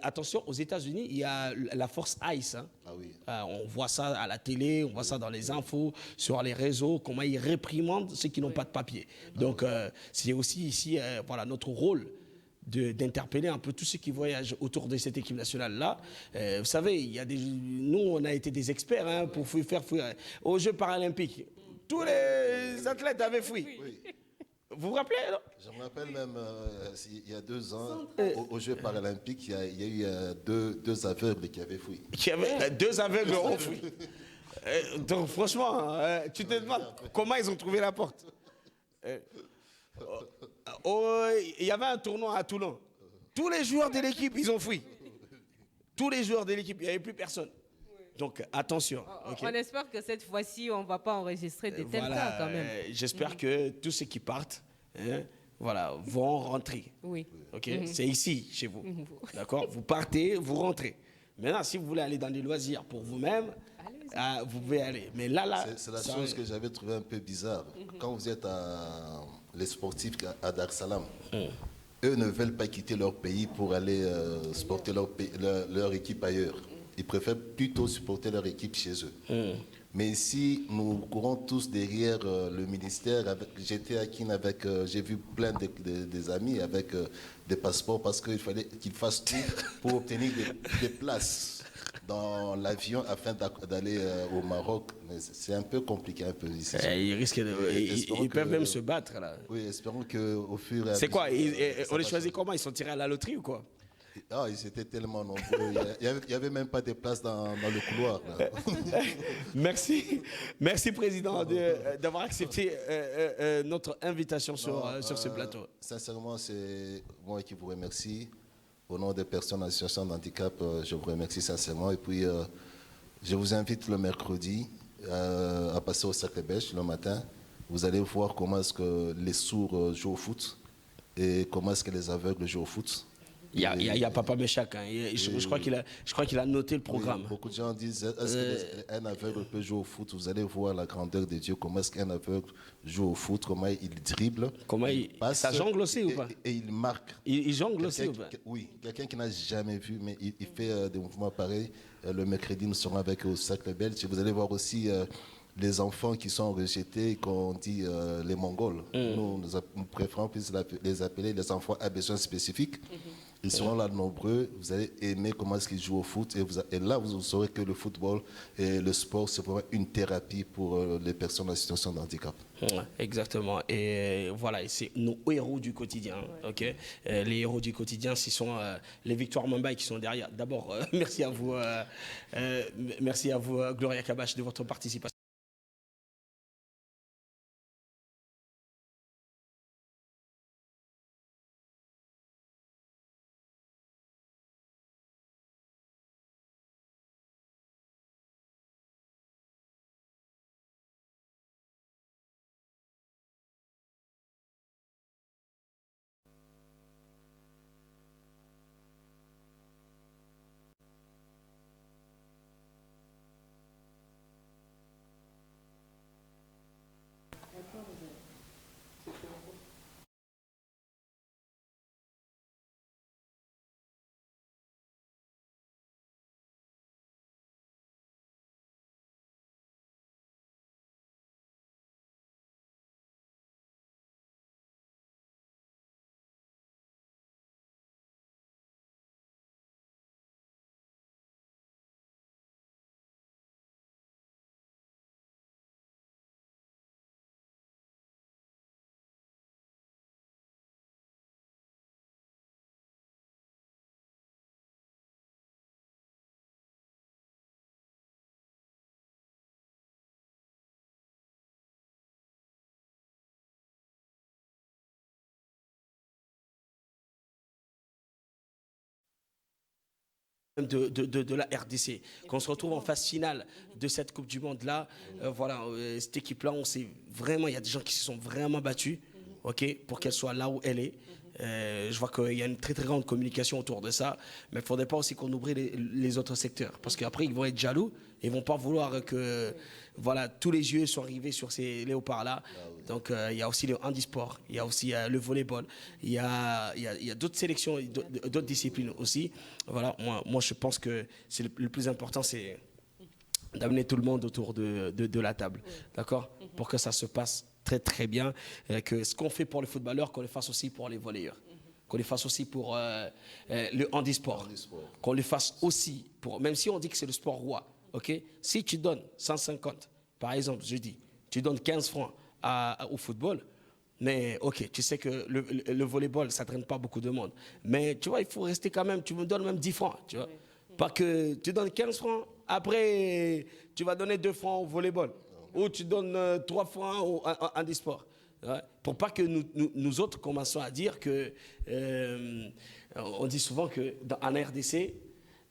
attention, aux États-Unis, il y a la force ICE. Hein. Ah oui. On voit ça à la télé, on voit ça dans les infos, sur les réseaux, comment ils réprimandent ceux qui n'ont pas de papier. Donc, c'est aussi ici, voilà, notre rôle d'interpeller un peu tous ceux qui voyagent autour de cette équipe nationale-là. Vous savez, nous, on a été des experts hein, pour faire fouiller. Aux Jeux paralympiques, tous les athlètes avaient fui. Oui. Vous vous rappelez, non? Je me rappelle même, il y a 2 ans, aux Jeux paralympiques, il y a eu deux aveugles qui avaient fui. Deux aveugles ont fui. Donc, franchement, tu te demandes comment ils ont trouvé la porte. Il y avait un tournoi à Toulon. Tous les joueurs de l'équipe, ils ont fui. Tous les joueurs de l'équipe, il n'y avait plus personne. Donc, attention. Okay. On espère que cette fois-ci, on ne va pas enregistrer de tels cas quand même. J'espère que tous ceux qui partent vont rentrer. Oui. Okay? C'est ici, chez vous. D'accord? Vous partez, vous rentrez. Maintenant, si vous voulez aller dans des loisirs pour vous-même, vous pouvez aller. Mais là... C'est la chose que j'avais trouvé un peu bizarre. Quand vous êtes les sportifs à Dar es Salaam, eux ne veulent pas quitter leur pays pour aller supporter leur équipe ailleurs. Ils préfèrent plutôt supporter leur équipe chez eux. Mais ici, nous courons tous derrière le ministère. J'étais à Kin avec, j'ai vu plein des amis avec des passeports parce qu'il fallait qu'ils fassent tout pour obtenir des places dans l'avion afin d'aller au Maroc. Mais c'est un peu compliqué un peu ici. Ils peuvent même se battre là. Oui, espérons qu'au fur et à mesure... C'est quoi? On les choisit comment? Ils sont tirés à la loterie ou quoi? Ils étaient tellement nombreux. Il n'y avait même pas de place dans le couloir. Merci Président, d'avoir accepté notre invitation sur ce plateau. Sincèrement, c'est moi qui vous remercie. Au nom des personnes en situation de handicap, je vous remercie sincèrement. Et puis, je vous invite le mercredi à passer au Sacré-Bêche le matin. Vous allez voir comment est-ce que les sourds jouent au foot et comment est-ce que les aveugles jouent au foot. Il y a Papa Méchac, hein. Je crois qu'il a noté le programme. Oui, beaucoup de gens disent, est-ce qu'un aveugle peut jouer au foot? Vous allez voir la grandeur de Dieu, comment est-ce qu'un aveugle joue au foot, comment il dribble, comment il passe, ça jongle aussi ou pas? Et il marque. Il jongle aussi ou pas? Oui, quelqu'un qui n'a jamais vu, mais il fait des mouvements pareils. Le mercredi, nous serons avec au Sacré-Belge. Vous allez voir aussi les enfants qui sont rejetés, qu'on dit les Mongols. Nous préférons plus les appeler les enfants à besoins spécifiques. Ils seront là nombreux, vous allez aimer comment est-ce qu'ils jouent au foot et là vous saurez que le football et le sport c'est vraiment une thérapie pour les personnes en situation de handicap. Exactement, et voilà, c'est nos héros du quotidien. Okay? Les héros du quotidien, ce sont les Victoires Mumbai qui sont derrière. D'abord, merci à vous, Gloria Kabash, de votre participation. de la RDC. Qu'on se retrouve en phase finale de cette Coupe du Monde-là, voilà, cette équipe-là, on sait vraiment, il y a des gens qui se sont vraiment battus, ok, pour qu'elle soit là où elle est. Je vois qu'il y a une très très grande communication autour de ça, mais il ne faudrait pas aussi qu'on oublie les autres secteurs, parce qu'après ils vont être jaloux, ils ne vont pas vouloir que voilà, tous les yeux soient rivés sur ces léopards-là. Donc il y a aussi le handisport, il y a aussi le volleyball, il y a d'autres sélections, d'autres disciplines aussi. Voilà, moi je pense que c'est le plus important, c'est d'amener tout le monde autour de la table, d'accord, pour que ça se passe très très bien, que ce qu'on fait pour les footballeurs, qu'on le fasse aussi pour les volleyeurs, qu'on le fasse aussi pour le handisport, qu'on le fasse aussi pour, même si on dit que c'est le sport roi, ok, si tu donnes 150, par exemple, je dis, tu donnes 15 francs au football, mais ok, tu sais que le volleyball, ça ne traîne pas beaucoup de monde, mais tu vois, il faut rester quand même, tu me donnes même 10 francs, tu vois, pas que tu donnes 15 francs, après tu vas donner 2 francs au volleyball, ou tu donnes 3 francs au handisport. Ouais, pour pas que nous autres commençons à dire que on dit souvent que en RDC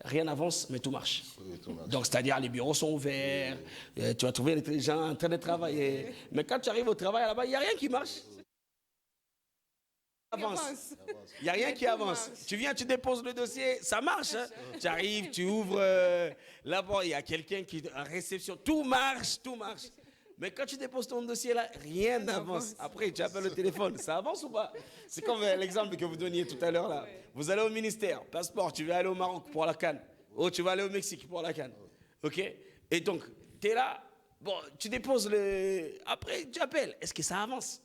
rien n'avance mais tout marche. Oui, tout marche. Donc c'est-à-dire les bureaux sont ouverts, tu vas trouver les gens en train de travailler, mais quand tu arrives au travail là-bas, il n'y a rien qui marche. Il n'y a rien qui avance. Tu viens, tu déposes le dossier, ça marche. Hein? Tu arrives, tu ouvres là-bas, il y a quelqu'un qui en réception, tout marche, tout marche. Mais quand tu déposes ton dossier là, rien n'avance. Après, tu appelles le téléphone, ça avance ou pas? C'est comme l'exemple que vous donniez tout à l'heure là. Vous allez au ministère, passeport, tu vas aller au Maroc pour la CAN, ou tu vas aller au Mexique pour la CAN. Ok? Et donc, tu es là, bon, tu déposes le. Après, tu appelles. Est-ce que ça avance?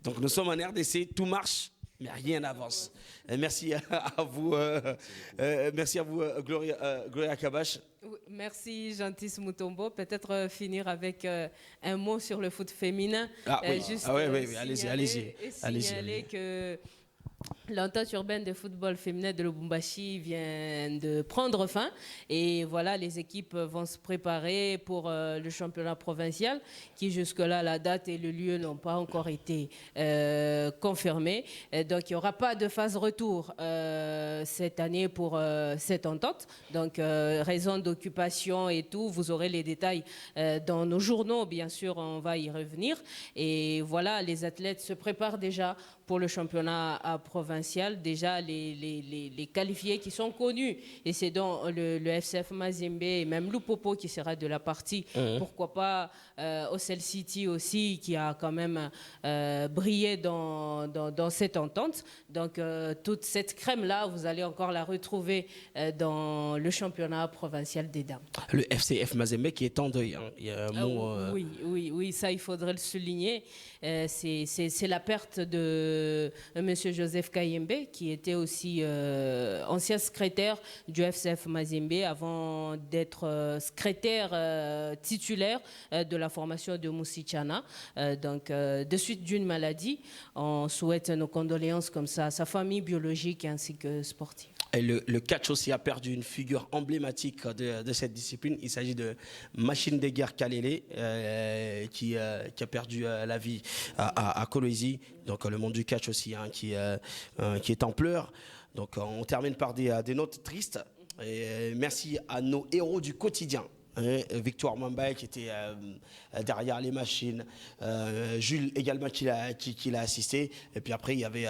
Donc nous sommes en RDC, tout marche, mais rien n'avance. Merci à vous, Gloria Kabash. Merci Gentis Mutombo. Peut-être finir avec un mot sur le foot féminin. Oui, allez-y. Signaler que l'entente urbaine de football féminin de Lubumbashi vient de prendre fin et voilà, les équipes vont se préparer pour le championnat provincial qui jusque-là, la date et le lieu n'ont pas encore été confirmés. Et donc, il n'y aura pas de phase retour cette année pour cette entente. Donc, raison d'occupation et tout, vous aurez les détails dans nos journaux, bien sûr, on va y revenir. Et voilà, les athlètes se préparent déjà pour le championnat provincial, déjà les qualifiés qui sont connus. Et c'est donc le FCF Mazembe et même Lupopo qui sera de la partie. Pourquoi pas Ocel City aussi, qui a quand même brillé dans cette entente. Donc toute cette crème-là, vous allez encore la retrouver dans le championnat provincial des dames. Le FCF Mazembe qui est en deuil. Hein. Il y a un mot, Oui, ça il faudrait le souligner. C'est la perte de Monsieur Joseph Kayembe, qui était aussi ancien secrétaire du FCF Mazembe avant d'être secrétaire titulaire de la formation de Moussichana. Donc, de suite d'une maladie, on souhaite nos condoléances comme ça à sa famille biologique ainsi que sportive. Et le catch aussi a perdu une figure emblématique de cette discipline. Il s'agit de Machine de Guerre Kalele qui a perdu la vie à Kolwezi. Donc le monde du catch aussi hein, qui est en pleurs. Donc on termine par des notes tristes. Et merci à nos héros du quotidien. Victoire Mambaye qui était derrière les machines, Jules également qui l'a assisté, et puis après il y avait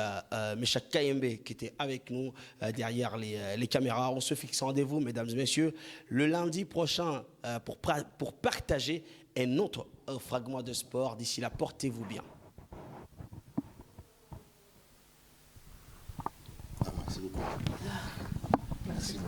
Meshak Kayembe qui était avec nous derrière les caméras. On se fixe rendez-vous, mesdames et messieurs, le lundi prochain pour partager un autre fragment de sport. D'ici là, portez-vous bien. Merci beaucoup. Merci.